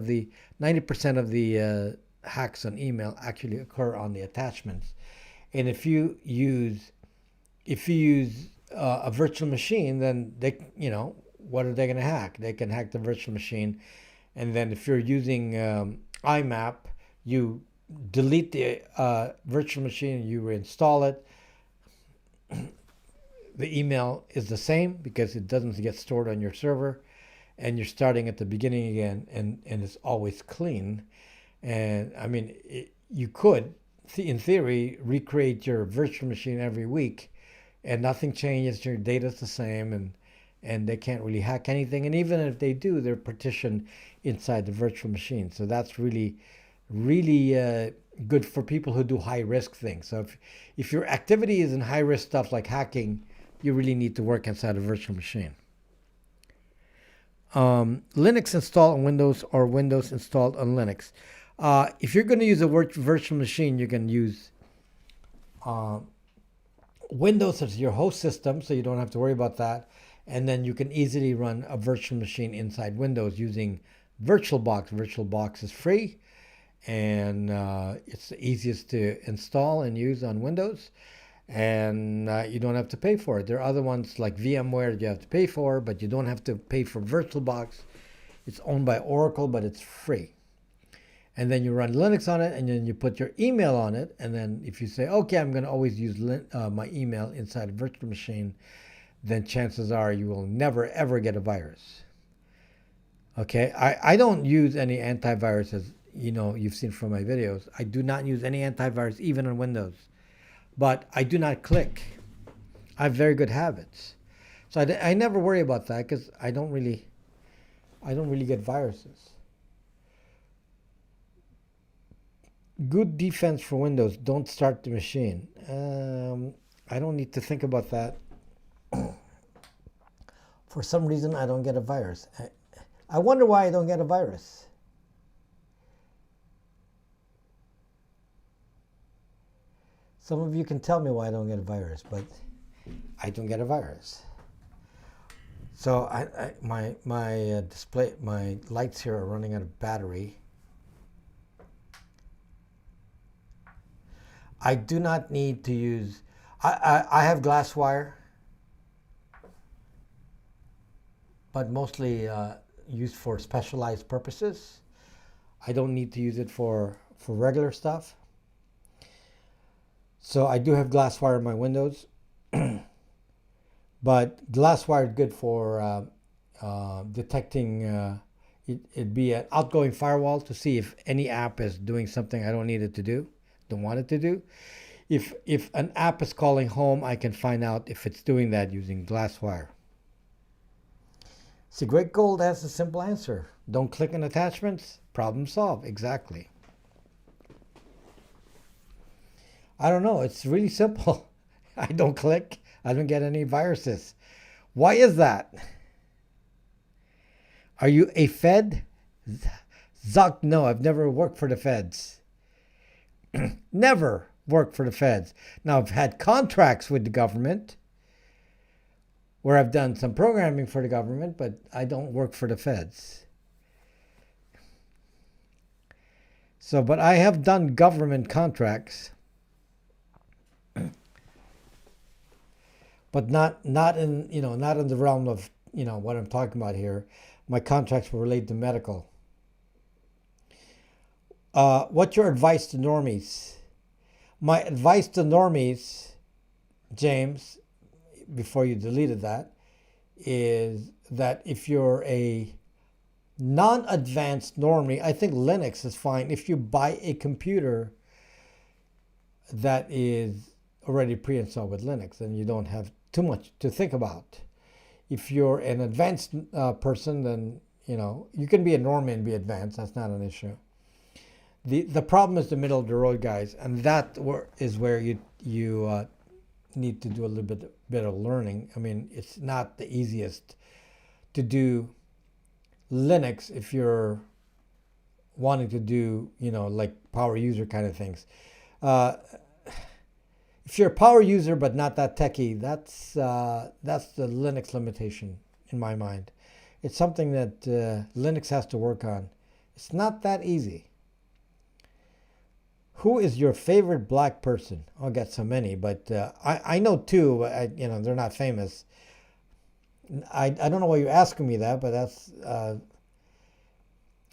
of the hacks on email actually occur on the attachments, and if you use a virtual machine, then what are they going to hack? They can hack the virtual machine, and then if you're using IMAP, you delete the virtual machine, you reinstall it. The email is the same because it doesn't get stored on your server, and you're starting at the beginning again, and it's always clean. And I mean, you could, in theory, recreate your virtual machine every week, and nothing changes. Your data's the same, and they can't really hack anything. And even if they do, they're partitioned inside the virtual machine. So that's really, really good for people who do high risk things. So if your activity is in high risk stuff like hacking, you really need to work inside a virtual machine. Linux installed on Windows or Windows installed on Linux. If you're going to use a virtual machine, you can use Windows as your host system, so you don't have to worry about that. And then you can easily run a virtual machine inside Windows using VirtualBox. VirtualBox is free, and it's the easiest to install and use on Windows. And you don't have to pay for it. There are other ones like VMware that you have to pay for, but you don't have to pay for VirtualBox. It's owned by Oracle, but it's free. And then you run Linux on it, and then you put your email on it. And then if you say, okay, I'm going to always use my email inside a virtual machine, then chances are you will never, ever get a virus. Okay, I don't use any antivirus, as you've seen from my videos. I do not use any antivirus, even on Windows. But I do not click. I have very good habits. So I never worry about that because I don't really get viruses. Good defense for Windows. Don't start the machine. I don't need to think about that. For some reason, I don't get a virus. I wonder why I don't get a virus. Some of you can tell me why I don't get a virus, but I don't get a virus. So my display, my lights here are running out of battery. I do not need to use. I have glass wire, but mostly used for specialized purposes. I don't need to use it for regular stuff. So I do have glass wire in my Windows, but glass wire is good for detecting. It'd be an outgoing firewall to see if any app is doing something I don't need it to do, don't want it to do. If an app is calling home, I can find out if it's doing that using glass wire. See, Great Gold has a simple answer. Don't click on attachments, problem solved. Exactly. I don't know. It's really simple. I don't click. I don't get any viruses. Why is that? Are you a Fed? Zuck, no, I've never worked for the Feds. Never worked for the Feds. Now, I've had contracts with the government where I've done some programming for the government, but I don't work for the Feds. So, but I have done government contracts. But not in the realm of what I'm talking about here. My contracts were related to medical. What's your advice to normies? My advice to normies, James, before you deleted that, is that if you're a non-advanced normie, I think Linux is fine. If you buy a computer that is already pre-installed with Linux, then you don't have too much to think about. If you're an advanced person, then you can be a normie and be advanced. That's not an issue. The problem is the middle of the road, guys, and that is where you need to do a little bit of learning. I mean, it's not the easiest to do Linux if you're wanting to do like power user kind of things. If you're a power user but not that techie, that's the Linux limitation in my mind. It's something that Linux has to work on. It's not that easy. Who is your favorite black person? I'll get so many, but I know two. But they're not famous. I don't know why you're asking me that, but that's I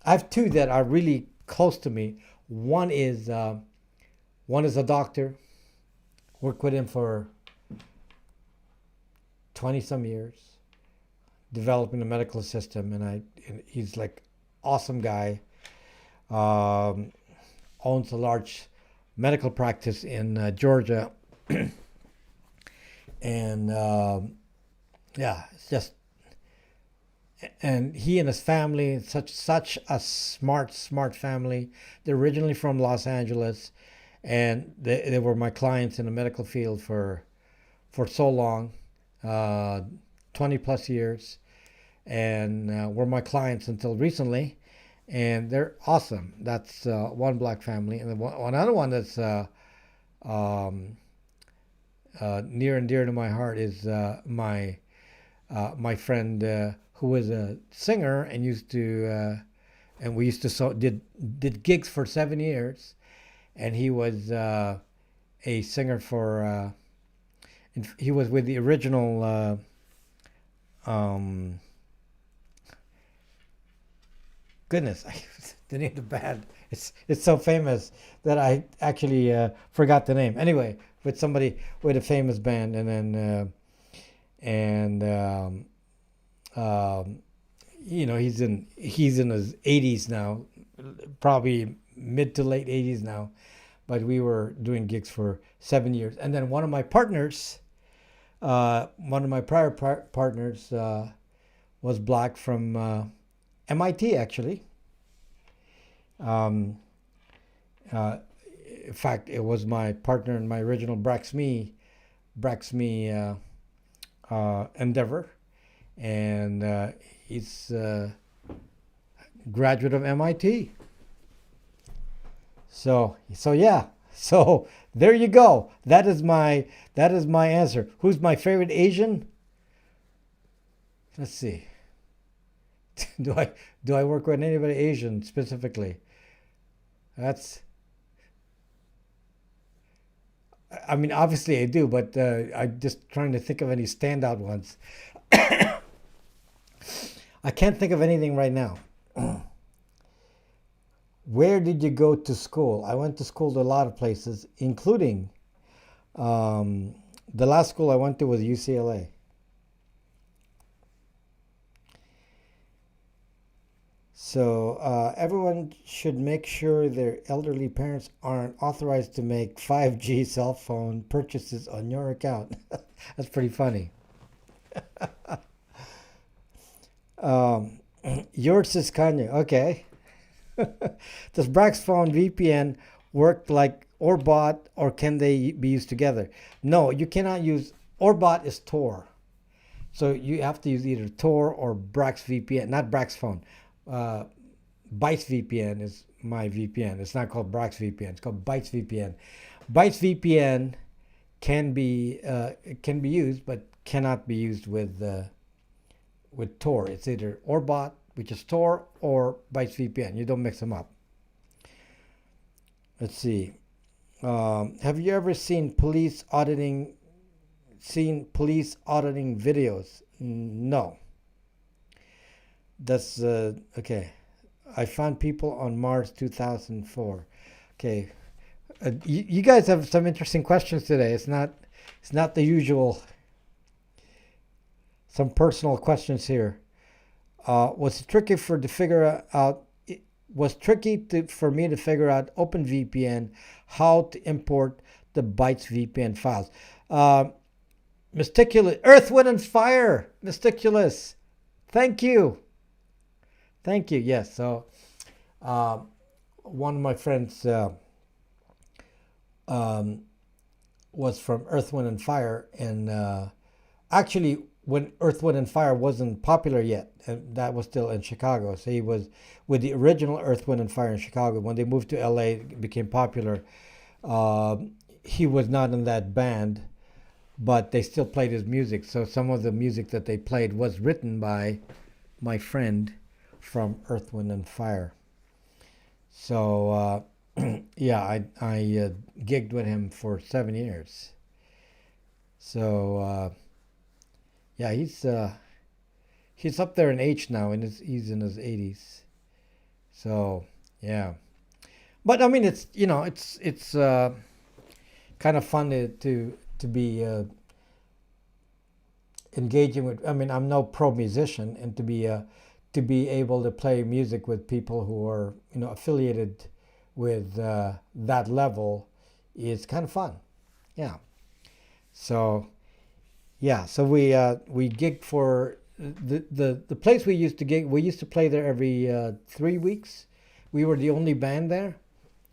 have two that are really close to me. One is a doctor. Worked with him for 20 some years, developing the medical system, and he's like awesome guy. Owns a large medical practice in Georgia, and yeah, it's just, and he and his family, such a smart family. They're originally from Los Angeles, and they were my clients in the medical field for so long, 20 plus years, and were my clients until recently. And they're awesome. That's one black family, and another one that's near and dear to my heart is my friend who was a singer and used to and we used to did gigs for 7 years, and he was a singer for he was with the original goodness, the name of the band. It's so famous that I actually forgot the name. Anyway, with somebody with a famous band, and then he's in his 80s now, probably mid to late 80s now, but we were doing gigs for 7 years. And then one of my prior partners was black from MIT, actually. In fact, it was my partner in my original Braxme endeavor, and he's a graduate of MIT. So yeah. So there you go. That is my answer. Who's my favorite Asian? Let's see. Do I work with anybody Asian specifically? I mean, obviously I do, but I'm just trying to think of any standout ones. I can't think of anything right now. Where did you go to school? I went to school to a lot of places, including the last school I went to was UCLA. So everyone should make sure their elderly parents aren't authorized to make 5G cell phone purchases on your account. That's pretty funny. Yours is Kanye. Okay. Does Brax phone VPN work like Orbot, or can they be used together? No, you cannot use. Orbot is Tor. So you have to use either Tor or Brax VPN, not Brax phone. Bytes VPN is my VPN. It's not called Brax VPN. It's called Bytes VPN. Bytes VPN can be used, but cannot be used with Tor. It's either Orbot, which is Tor, or Bytes VPN. You don't mix them up. Let's see. Have you ever seen police auditing videos? No. That's okay. I found people on Mars 2004. Okay, you guys have some interesting questions today. It's not the usual. Some personal questions here. Was it tricky for to figure out? It was tricky for me to figure out OpenVPN how to import the bytes VPN files. Mysticulous Earth, Wind, and Fire. Mysticulous. Thank you. Thank you. Yes. So, one of my friends was from Earth, Wind, and Fire, and actually, when Earth, Wind, and Fire wasn't popular yet, and that was still in Chicago. So he was with the original Earth, Wind, and Fire in Chicago. When they moved to LA, it became popular. He was not in that band, but they still played his music. So some of the music that they played was written by my friend from Earth, Wind, and Fire. So yeah, I gigged with him for 7 years. So yeah, he's up there in age now, and he's in his 80s. So yeah, but I mean, it's kind of fun to be engaging with. I mean, I'm no pro musician, and to be able to play music with people who are affiliated with that level is kind of fun. Yeah. So yeah, so we gigged for the place we used to gig. We used to play there every 3 weeks. We were the only band there,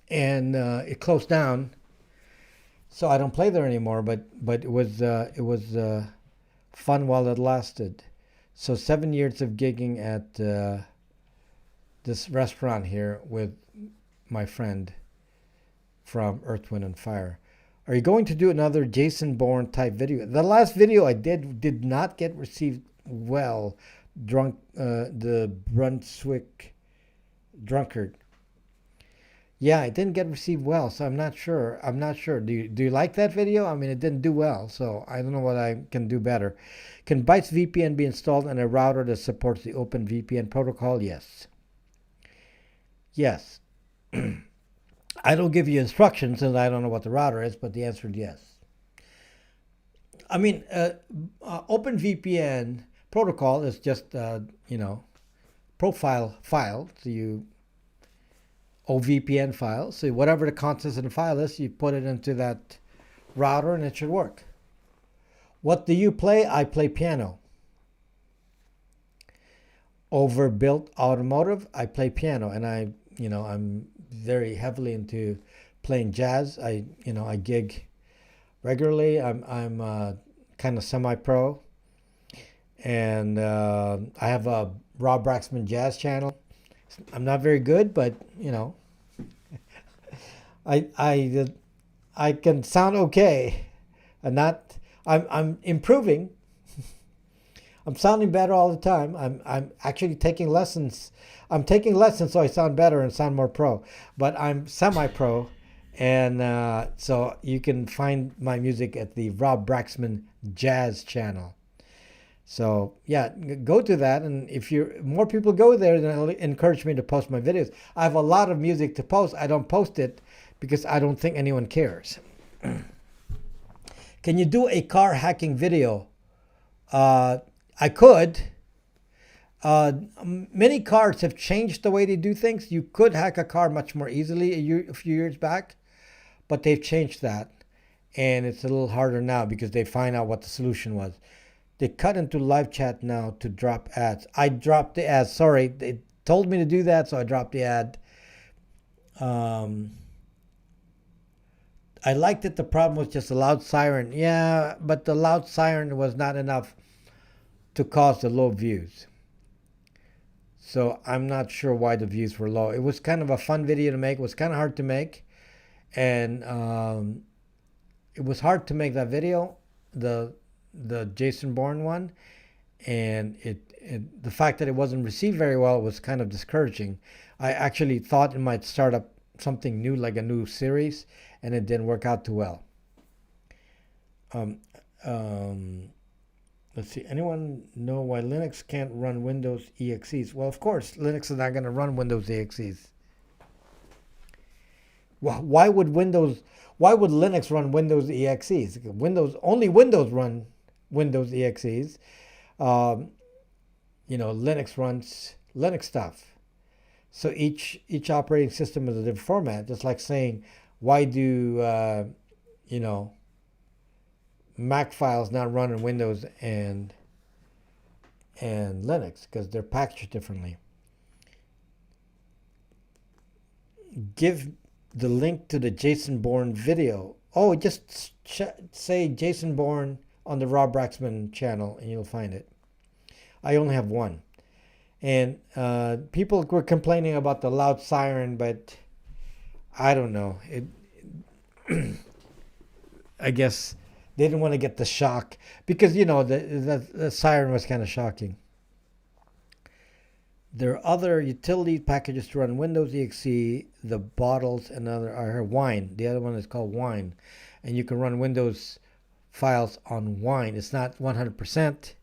and it closed down. So I don't play there anymore. But it was fun while it lasted. So 7 years of gigging at this restaurant here with my friend from Earth, Wind, and Fire. Are you going to do another Jason Bourne type video? The last video I did not get received well. The Brunswick drunkard. Yeah, it didn't get received well, so I'm not sure. Do you like that video? I mean, it didn't do well, so I don't know what I can do better. Can Bytes VPN be installed on a router that supports the OpenVPN protocol? Yes. Yes. I don't give you instructions, and I don't know what the router is, but the answer is yes. I mean, OpenVPN protocol is just profile file. So OVPN file. So whatever the contents of the file is, you put it into that router, and it should work. What do you play? I play piano. Overbuilt automotive. I play piano, and I'm very heavily into playing jazz. I gig regularly. I'm kind of semi-pro, and I have a Rob Braxman jazz channel. I'm not very good, but I can sound okay, and I'm improving. I'm sounding better all the time. I'm actually taking lessons. I'm taking lessons so I sound better and sound more pro. But I'm semi-pro, and so you can find my music at the Rob Braxman Jazz channel. So yeah, go to that, and if more people go there, then it'll encourage me to post my videos. I have a lot of music to post. I don't post it because I don't think anyone cares. Can you do a car hacking video? I could. Many cars have changed the way they do things. You could hack a car much more easily a few years back, but they've changed that, and it's a little harder now because they find out what the solution was. They cut into live chat now to drop ads. I dropped the ads. Sorry, they told me to do that, so I dropped the ad. I liked it. The problem was just a loud siren. Yeah, but the loud siren was not enough to cause the low views. So I'm not sure why the views were low. It was kind of a fun video to make. It was kind of hard to make. And it was hard to make that video, the Jason Bourne one. And the fact that it wasn't received very well was kind of discouraging. I actually thought it might start up something new, like a new series, and it didn't work out too well. let's see. Anyone know why Linux can't run Windows EXEs? Well, of course, Linux is not going to run Windows EXEs. Why would Windows? Why would Linux run Windows EXEs? Windows run Windows EXEs. Linux runs Linux stuff. So each operating system is a different format. Just like saying, why do Mac files not run in Windows and Linux? Because they're packaged differently. Give the link to the Jason Bourne video. Oh, just say Jason Bourne on the Rob Braxman channel and you'll find it. I only have one. And people were complaining about the loud siren, but I don't know. I guess they didn't want to get the shock because, the siren was kind of shocking. There are other utility packages to run Windows EXE, the bottles, and other Wine. The other one is called Wine. And you can run Windows files on Wine. It's not 100%,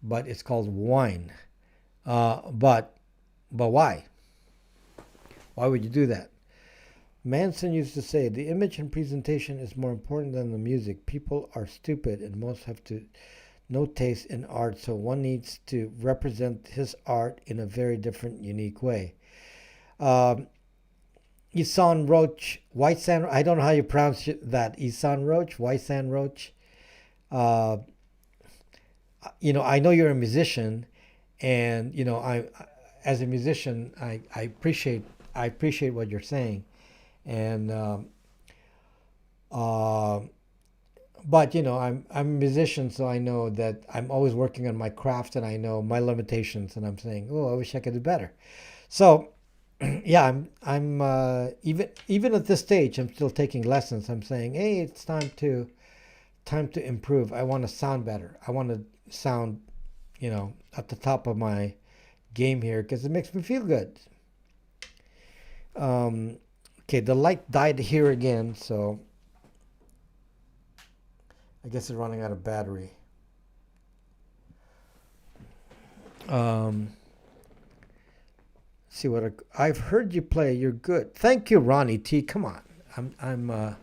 but it's called Wine. But why? Why would you do that? Manson used to say, the image and presentation is more important than the music. People are stupid and most have no taste in art, so one needs to represent his art in a very different, unique way. Isan Roach, White Sand, I don't know how you pronounce that. Isan Roach, White Sand Roach. I know you're a musician, and I as a musician, I appreciate what you're saying, and but I'm a musician, so I know that I'm always working on my craft, and I know my limitations, and I'm saying, oh, I wish I could do better. So yeah, I'm even at this stage, I'm still taking lessons. I'm saying, hey, it's time to improve. I want to sound better. I want to sound at the top of my game here because it makes me feel good. Okay, the light died here again, so I guess it's running out of battery. See what I've heard you play. You're good. Thank you, Ronnie T. Come on, I'm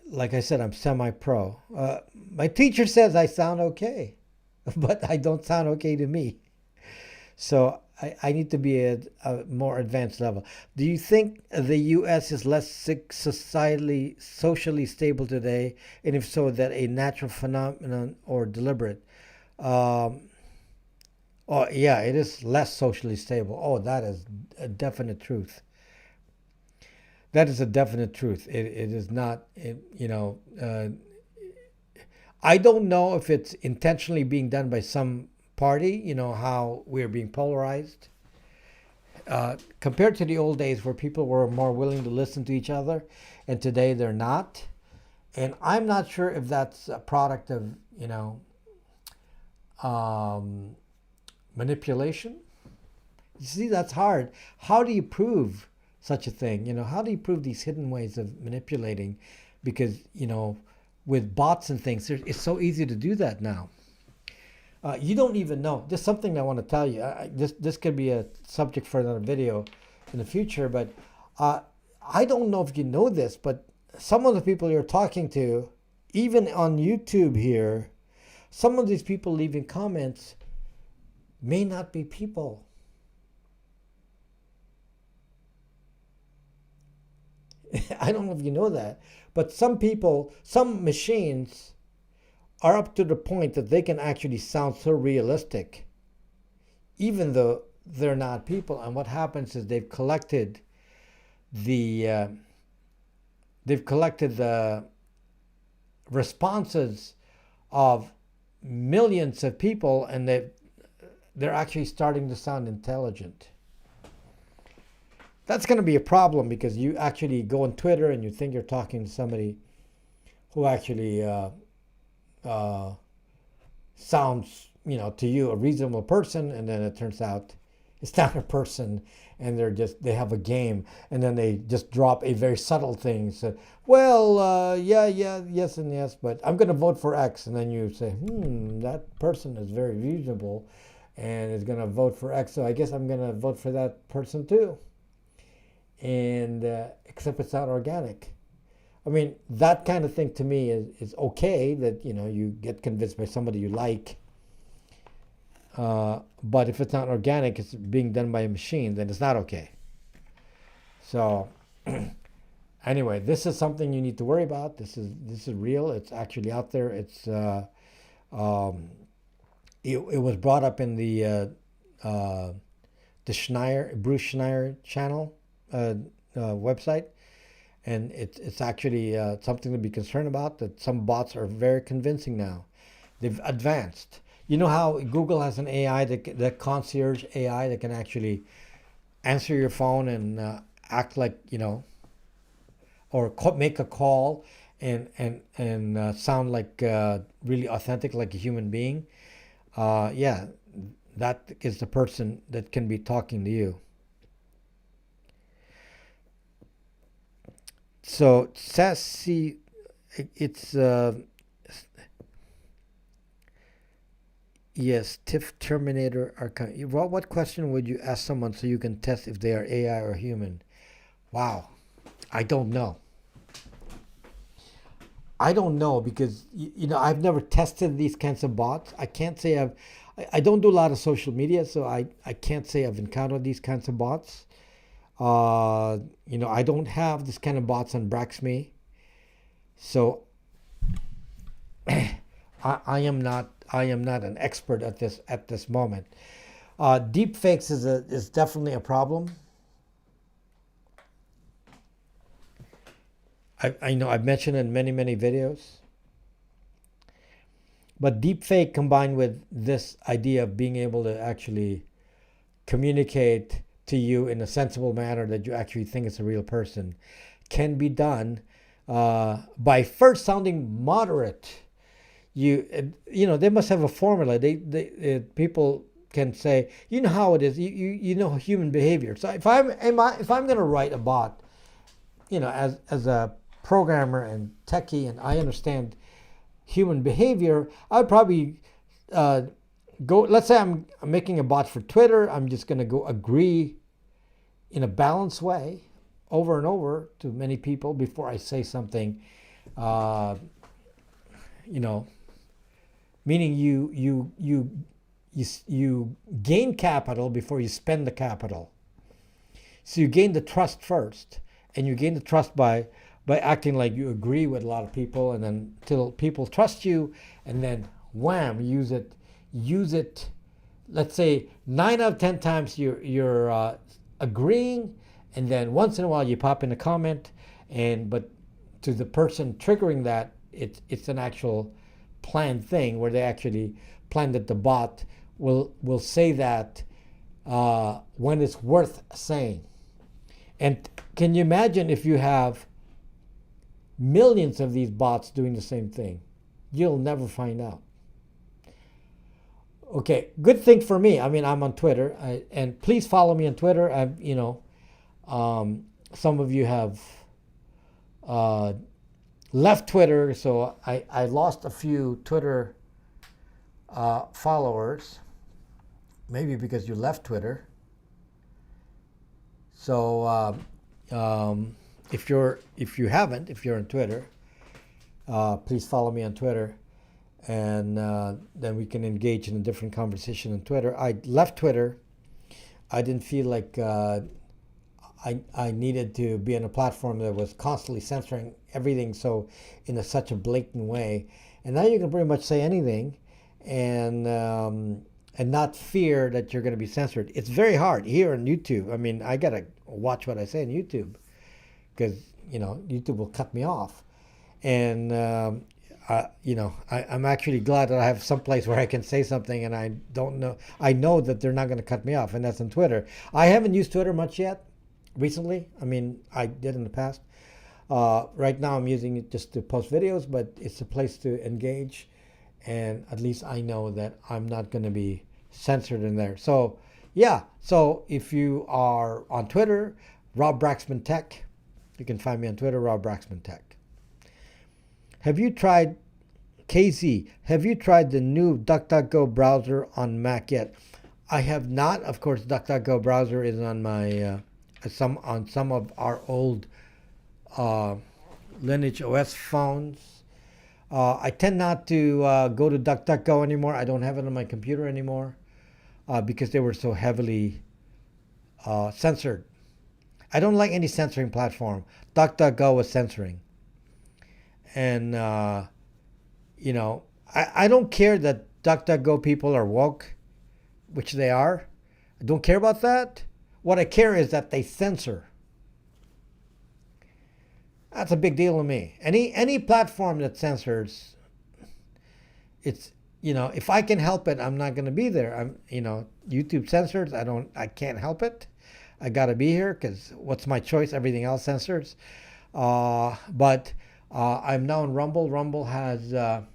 like I said, I'm semi-pro. My teacher says I sound okay, but I don't sound okay to me. So I need to be at a more advanced level. Do you think the U.S. is less socially stable today? And if so, that a natural phenomenon or deliberate? Oh, yeah, it is less socially stable. Oh, that is a definite truth. That is a definite truth. It is not, I don't know if it's intentionally being done by some party, how we're being polarized. Compared to the old days where people were more willing to listen to each other, and today they're not. And I'm not sure if that's a product of, manipulation. You see, that's hard. How do you prove such a thing? How do you prove these hidden ways of manipulating? Because, with bots and things, it's so easy to do that now. You don't even know. There's something I want to tell you. This could be a subject for another video in the future, but I don't know if you know this, but some of the people you're talking to, even on YouTube here, some of these people leaving comments may not be people. I don't know if you know that, but some people, some machines are up to the point that they can actually sound so realistic, even though they're not people. And what happens is they've collected the responses of millions of people, and they're actually starting to sound intelligent. That's going to be a problem because you actually go on Twitter and you think you're talking to somebody who actually sounds, to you a reasonable person, and then it turns out It's not a person, and they have a game, and then they just drop a very subtle thing. So, well, yeah, yes, and yes, but I'm going to vote for X, and then you say, that person is very reasonable, and is going to vote for X, so I guess I'm going to vote for that person too. And except it's not organic. I mean, that kind of thing to me is okay, that, you get convinced by somebody you like. But if it's not organic, it's being done by a machine, then it's not okay. So anyway, this is something you need to worry about. This is real. It's actually out there. It was brought up in the Bruce Schneier channel website. And it's actually something to be concerned about, that some bots are very convincing now. They've advanced. You know how Google has an AI, that concierge AI, that can actually answer your phone and act like, or make a call and sound like really authentic, like a human being. Yeah, that is the person that can be talking to you. So sassy, it's yes, TIFF Terminator Archive. Well, what question would you ask someone so you can test if they are AI or human? Wow, I don't know. I don't know, because I've never tested these kinds of bots. I can't say I don't do a lot of social media, so I can't say I've encountered these kinds of bots. I don't have this kind of bots on Braxme, so I am not an expert at this moment. Deep fakes is definitely a problem. I know I've mentioned in many videos, but deep fake combined with this idea of being able to actually communicate to you in a sensible manner that you actually think it's a real person can be done by first sounding moderate. They must have a formula. People can say, how it is. You know human behavior. So if I'm going to write a bot, as a programmer and techie, and I understand human behavior, I'd probably go. Let's say I'm making a bot for Twitter. I'm just going to go agree in a balanced way over and over to many people before I say something. Meaning you gain capital before you spend the capital. So you gain the trust first, and you gain the trust by acting like you agree with a lot of people, and then till people trust you, and then wham, use it. Let's say 9 out of 10 times you're agreeing, and then once in a while you pop in a comment, but to the person triggering that, it's an actual planned thing where they actually plan that the bot will say that when it's worth saying. And can you imagine if you have millions of these bots doing the same thing? You'll never find out. Okay, good thing for me. I mean, I'm on Twitter, and please follow me on Twitter. Some of you have left Twitter, so I lost a few Twitter followers, maybe because you left Twitter. So if you're on Twitter, please follow me on Twitter, and then we can engage in a different conversation on Twitter. I left Twitter. I didn't feel like I needed to be on a platform that was constantly censoring everything in such a blatant way. And now you can pretty much say anything, and not fear that you're going to be censored. It's very hard here on YouTube. I mean, I gotta watch what I say on YouTube, because YouTube will cut me off. And I'm actually glad that I have some place where I can say something, and I know that they're not going to cut me off, and that's on Twitter. I haven't used Twitter much yet recently. I mean, I did in the past. Right now I'm using it just to post videos, but it's a place to engage, and at least I know that I'm not going to be censored in there. So Yeah. So if you are on Twitter, Rob Braxman Tech, you can find me on Twitter, Rob Braxman Tech. Have you tried KZ? Have you tried the new DuckDuckGo browser on Mac yet? I have not. Of course, DuckDuckGo browser is on my some of our old Lineage OS phones. I tend not to go to DuckDuckGo anymore. I don't have it on my computer anymore because they were so heavily censored. I don't like any censoring platform. DuckDuckGo was censoring. And, I don't care that DuckDuckGo people are woke, which they are. I don't care about that. What I care is that they censor. That's a big deal to me. Any platform that censors, it's if I can help it, I'm not going to be there. YouTube censors. I can't help it. I got to be here because what's my choice? Everything else censors. But I'm now on Rumble. Rumble has, and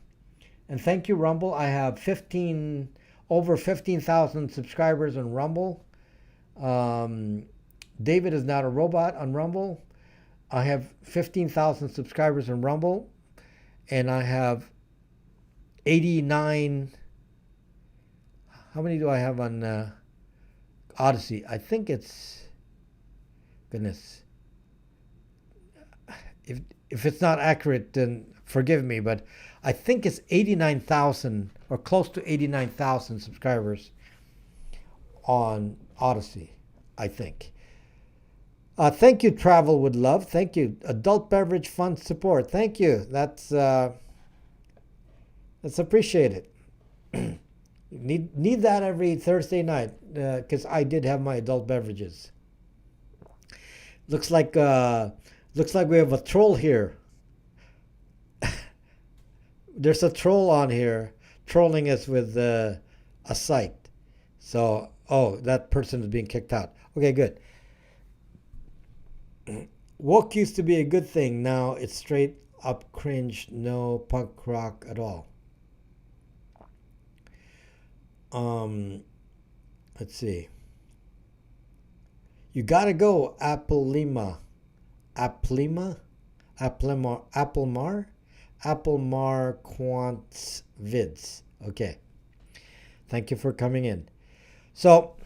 thank you Rumble. I have over 15,000 subscribers on Rumble. David is not a robot on Rumble. I have 15,000 subscribers on Rumble, and I have 89. How many do I have on Odysee? I think it's, goodness. If it's not accurate, then forgive me, but I think it's 89,000 or close to 89,000 subscribers on Odysee, I think. Thank you, Travel with Love. Thank you, Adult Beverage Fund Support. Thank you. That's appreciated. Need that every Thursday night because I did have my adult beverages. Looks like we have a troll here. There's a troll on here trolling us with a site. So, that person is being kicked out. Okay, good. Woke used to be a good thing. Now it's straight up cringe. No punk rock at all. Let's see. You gotta go, Applemar, Quants Vids. Okay. Thank you for coming in. So,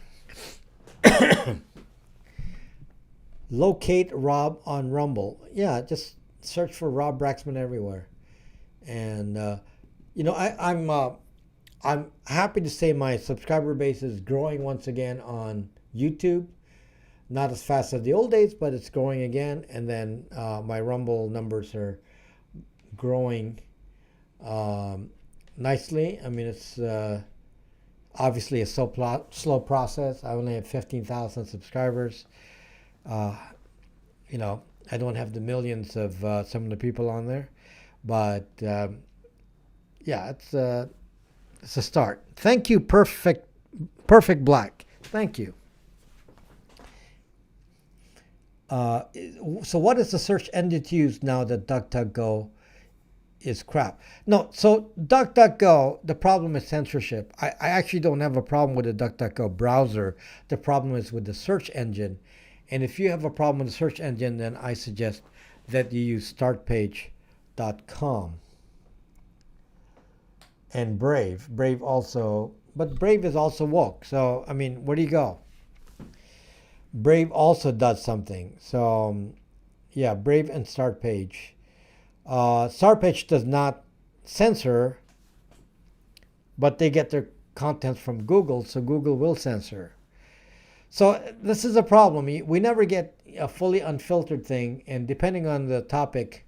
locate Rob on Rumble. Yeah, just search for Rob Braxman everywhere. And I'm happy to say my subscriber base is growing once again on YouTube. Not as fast as the old days, but it's growing again. And then my Rumble numbers are growing nicely. I mean, it's obviously a slow process. I only have 15,000 subscribers. I don't have the millions of some of the people on there, but yeah, it's a start. Thank you, Perfect Black. Thank you. So what is the search engine to use now that DuckDuckGo is crap? No, so DuckDuckGo, the problem is censorship. I actually don't have a problem with the DuckDuckGo browser. The problem is with the search engine. And if you have a problem with the search engine, then I suggest that you use startpage.com. And Brave. Brave also, but Brave is also woke. So, I mean, where do you go? Brave also does something. So, yeah, Brave and Startpage. Startpage does not censor, but they get their content from Google, so Google will censor. So this is a problem. We never get a fully unfiltered thing, and depending on the topic,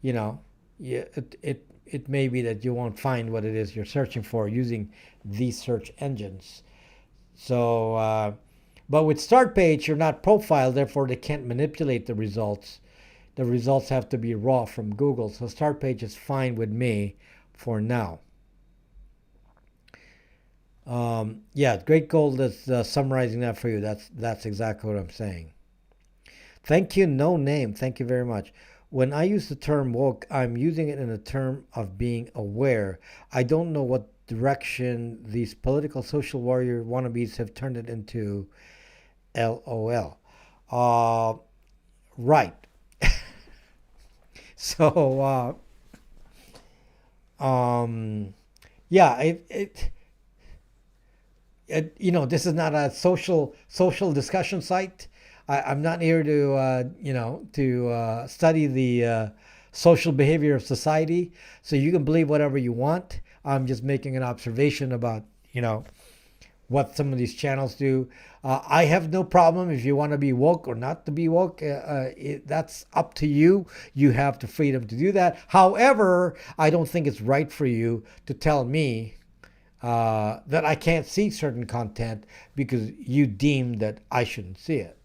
it may be that you won't find what it is you're searching for using these search engines. So, but with Startpage, you're not profiled, therefore they can't manipulate the results. The results have to be raw from Google. So Startpage is fine with me for now. Great Gold is summarizing that for you. That's exactly what I'm saying. Thank you, No Name. Thank you very much. When I use the term woke, I'm using it in a term of being aware. I don't know what direction these political social warrior wannabes have turned it into. LOL. Right. So, yeah, this is not a social discussion site. I'm not here to study the social behavior of society. So you can believe whatever you want. I'm just making an observation about what some of these channels do. I have no problem if you want to be woke or not to be woke. That's up to you. You have the freedom to do that. However, I don't think it's right for you to tell me that I can't see certain content because you deem that I shouldn't see it.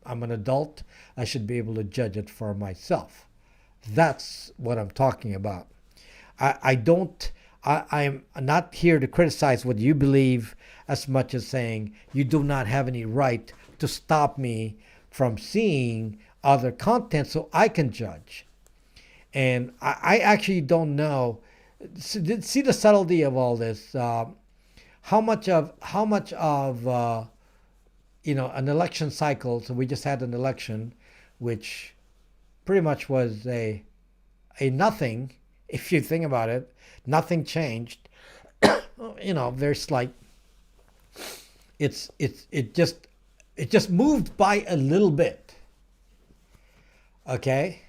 I'm an adult. I should be able to judge it for myself. That's what I'm talking about. I'm not here to criticize what you believe as much as saying you do not have any right to stop me from seeing other content so I can judge. And I actually don't know. See the subtlety of all this. How much of an election cycle. So we just had an election, which pretty much was a nothing. If you think about it, nothing changed. Very slight. It just moved by a little bit. Okay,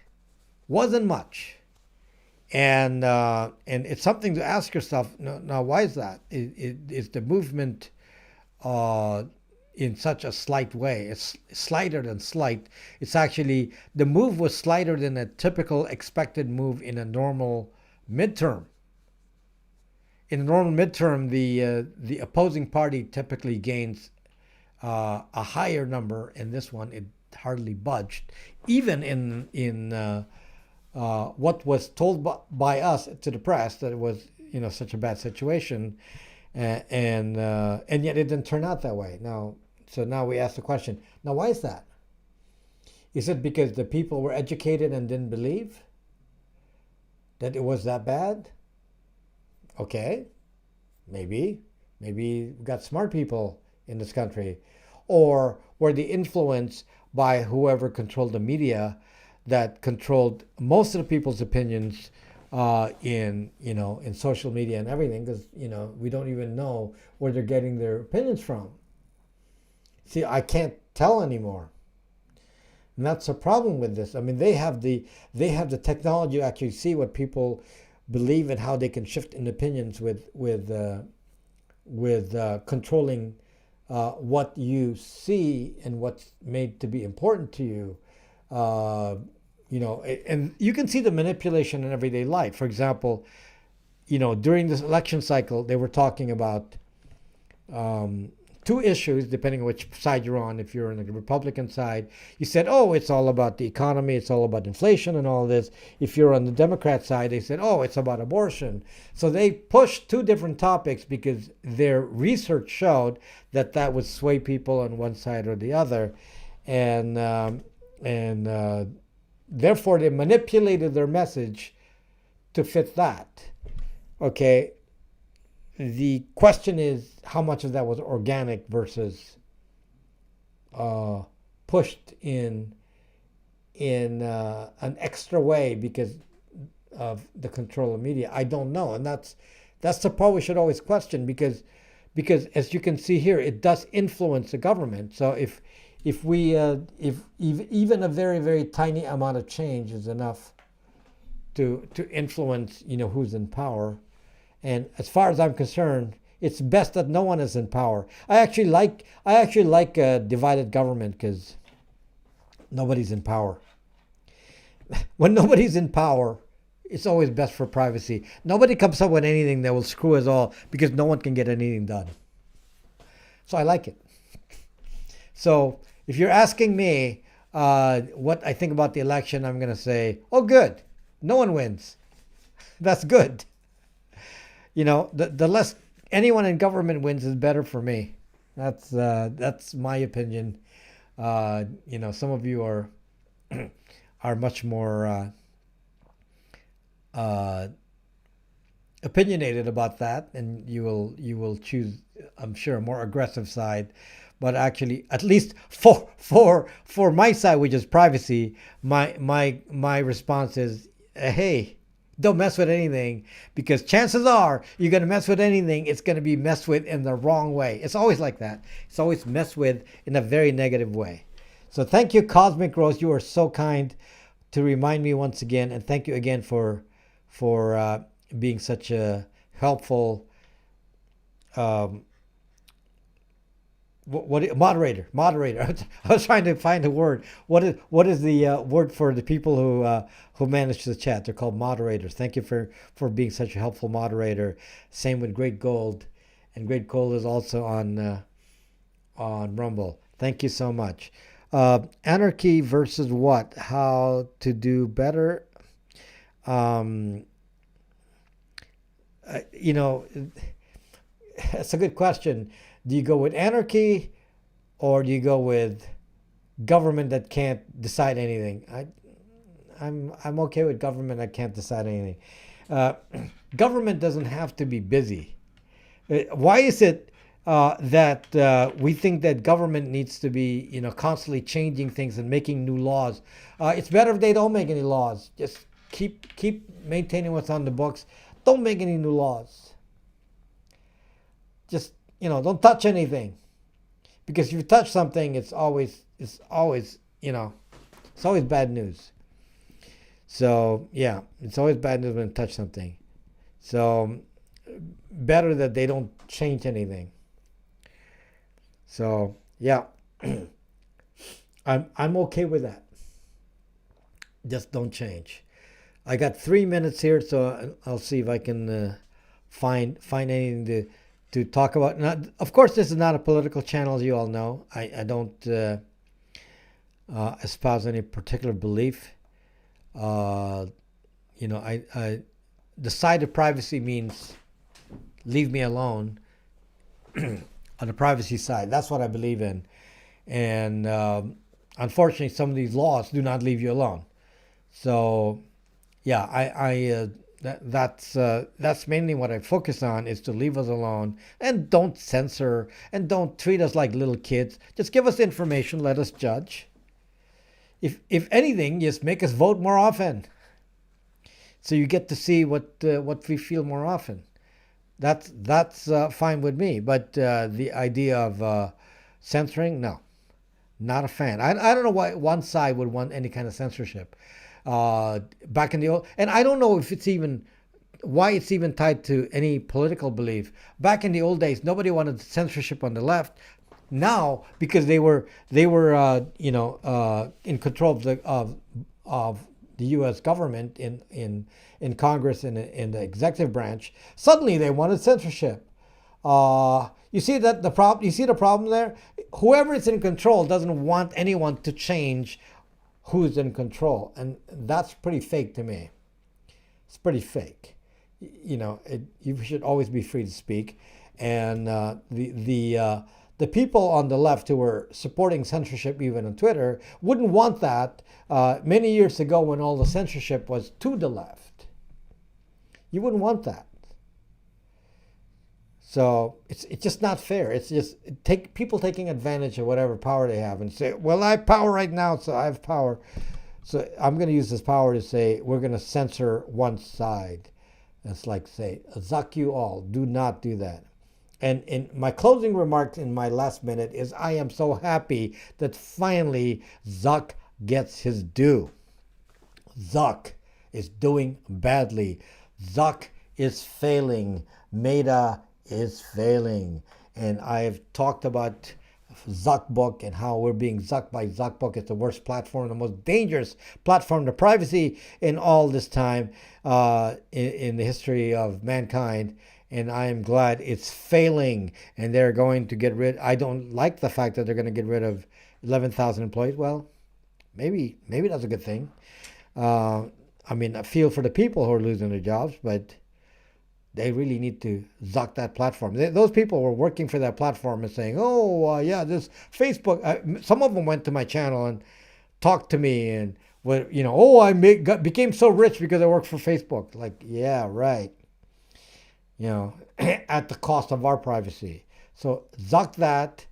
wasn't much, and it's something to ask yourself. Now, why is that? Is the movement in such a slight way? It's slighter than slight. It's actually the move was slighter than a typical expected move in a normal midterm. In a normal midterm, the opposing party typically gains a higher number. In this one, it hardly budged, even in what was told by us to the press that it was such a bad situation, and yet it didn't turn out that way. Now we ask the question: now why is that? Is it because the people were educated and didn't believe that it was that bad? Okay, maybe we got smart people in this country, or were they influenced by whoever controlled the media that controlled most of the people's opinions in social media and everything, because we don't even know where they're getting their opinions from. See, I can't tell anymore. And that's a problem with this. I mean, they have the technology to actually see what people believe and how they can shift in opinions with controlling what you see and what's made to be important to you. And you can see the manipulation in everyday life. For example, during this election cycle, they were talking about two issues, depending on which side you're on. If you're on the Republican side, you said, oh, it's all about the economy, it's all about inflation and all this. If you're on the Democrat side, they said, oh, it's about abortion. So they pushed two different topics because their research showed that would sway people on one side or the other. And therefore, they manipulated their message to fit that. Okay. The question is how much of that was organic versus pushed in an extra way because of the control of media. I don't know, and that's the part we should always question because as you can see here, it does influence the government. So if even a very, very tiny amount of change is enough to influence who's in power. And as far as I'm concerned, it's best that no one is in power. I actually like a divided government because nobody's in power. When nobody's in power, it's always best for privacy. Nobody comes up with anything that will screw us all because no one can get anything done. So I like it. So if you're asking me what I think about the election, I'm going to say, oh, good. No one wins. That's good. The less anyone in government wins is better for me. That's my opinion. Some of you are much more opinionated about that, and you will choose, I'm sure, a more aggressive side. But actually, at least for my side, which is privacy, my response is, hey, don't mess with anything, because chances are you're gonna mess with anything, it's gonna be messed with in the wrong way. It's always like that. It's always messed with in a very negative way. So thank you, Cosmic Rose. You are so kind to remind me once again, and thank you again for being such a helpful um, moderator. I was trying to find a word. What is the word for the people who manage the chat? They're called moderators. Thank you for being such a helpful moderator. Same with Great Gold, and Great Gold is also on Rumble. Thank you so much. Anarchy versus what? How to do better? Um, you know, that's a good question. Do you go with anarchy, or do you go with government that can't decide anything? I'm okay with government that can't decide anything. Uh, Government doesn't have to be busy. Why is it that we think that government needs to be, constantly changing things and making new laws? It's better if they don't make any laws. Just keep maintaining what's on the books. Don't make any new laws. Just, don't touch anything, because if you touch something, it's always bad news. So yeah, it's always bad news when you touch something. So better that they don't change anything. So yeah, I'm okay with that. Just don't change. I got 3 minutes here, so I'll see if I can find anything to talk about. Now, of course, this is not a political channel, as you all know. I don't espouse any particular belief. I the side of privacy means leave me alone. On the privacy side, that's what I believe in, and unfortunately, some of these laws do not leave you alone. So yeah, that's mainly what I focus on, is to leave us alone, and don't censor, and don't treat us like little kids. Just give us information, let us judge. If anything, just make us vote more often, so you get to see what we feel more often. That's fine with me. But the idea of censoring, no, not a fan. I don't know why one side would want any kind of censorship. Back in the old, and I don't know if it's even why it's even tied to any political belief. Back in the old days, nobody wanted censorship on the left. Now, because they were in control of the U.S. government in Congress and in the executive branch, suddenly they wanted censorship. You see that the problem? You see the problem there? Whoever is in control doesn't want anyone to change who's in control, and that's pretty fake to me. It's pretty fake. You should always be free to speak, and the people on the left who were supporting censorship, even on Twitter, wouldn't want that many years ago, when all the censorship was to the left. You wouldn't want that. So it's just not fair. It's just people taking advantage of whatever power they have and say, well, I have power right now, so I have power. So I'm going to use this power to say we're going to censor one side. It's like, say, zuck you all. Do not do that. And in my closing remarks in my last minute is, I am so happy that finally Zuck gets his due. Zuck is doing badly. Zuck is failing. Meta is failing. And I've talked about Zuckbook and how we're being zucked by Zuckbook. It's the worst platform, the most dangerous platform to privacy in all this time in the history of mankind. And I am glad it's failing, and they're going to get rid. I don't like the fact that they're going to get rid of 11,000 employees. Well, maybe that's a good thing. I feel for the people who are losing their jobs, but they really need to zuck that platform. Those people were working for that platform and saying, yeah, this Facebook. Some of them went to my channel and talked to me and, I became so rich because I worked for Facebook. Like, yeah, right. you know, at the cost of our privacy. So zuck that,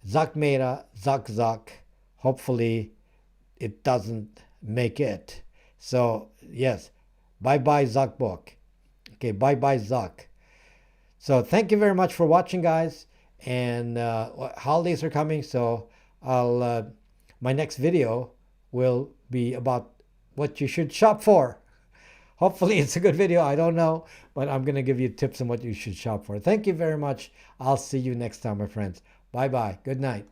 zuck meta, zuck. Hopefully it doesn't make it. So yes, bye Zuck book. Okay, bye Zuck. So thank you very much for watching, guys. And holidays are coming, so I'll my next video will be about what you should shop for. Hopefully it's a good video. I don't know, but I'm going to give you tips on what you should shop for. Thank you very much. I'll see you next time, my friends. Bye bye. Good night.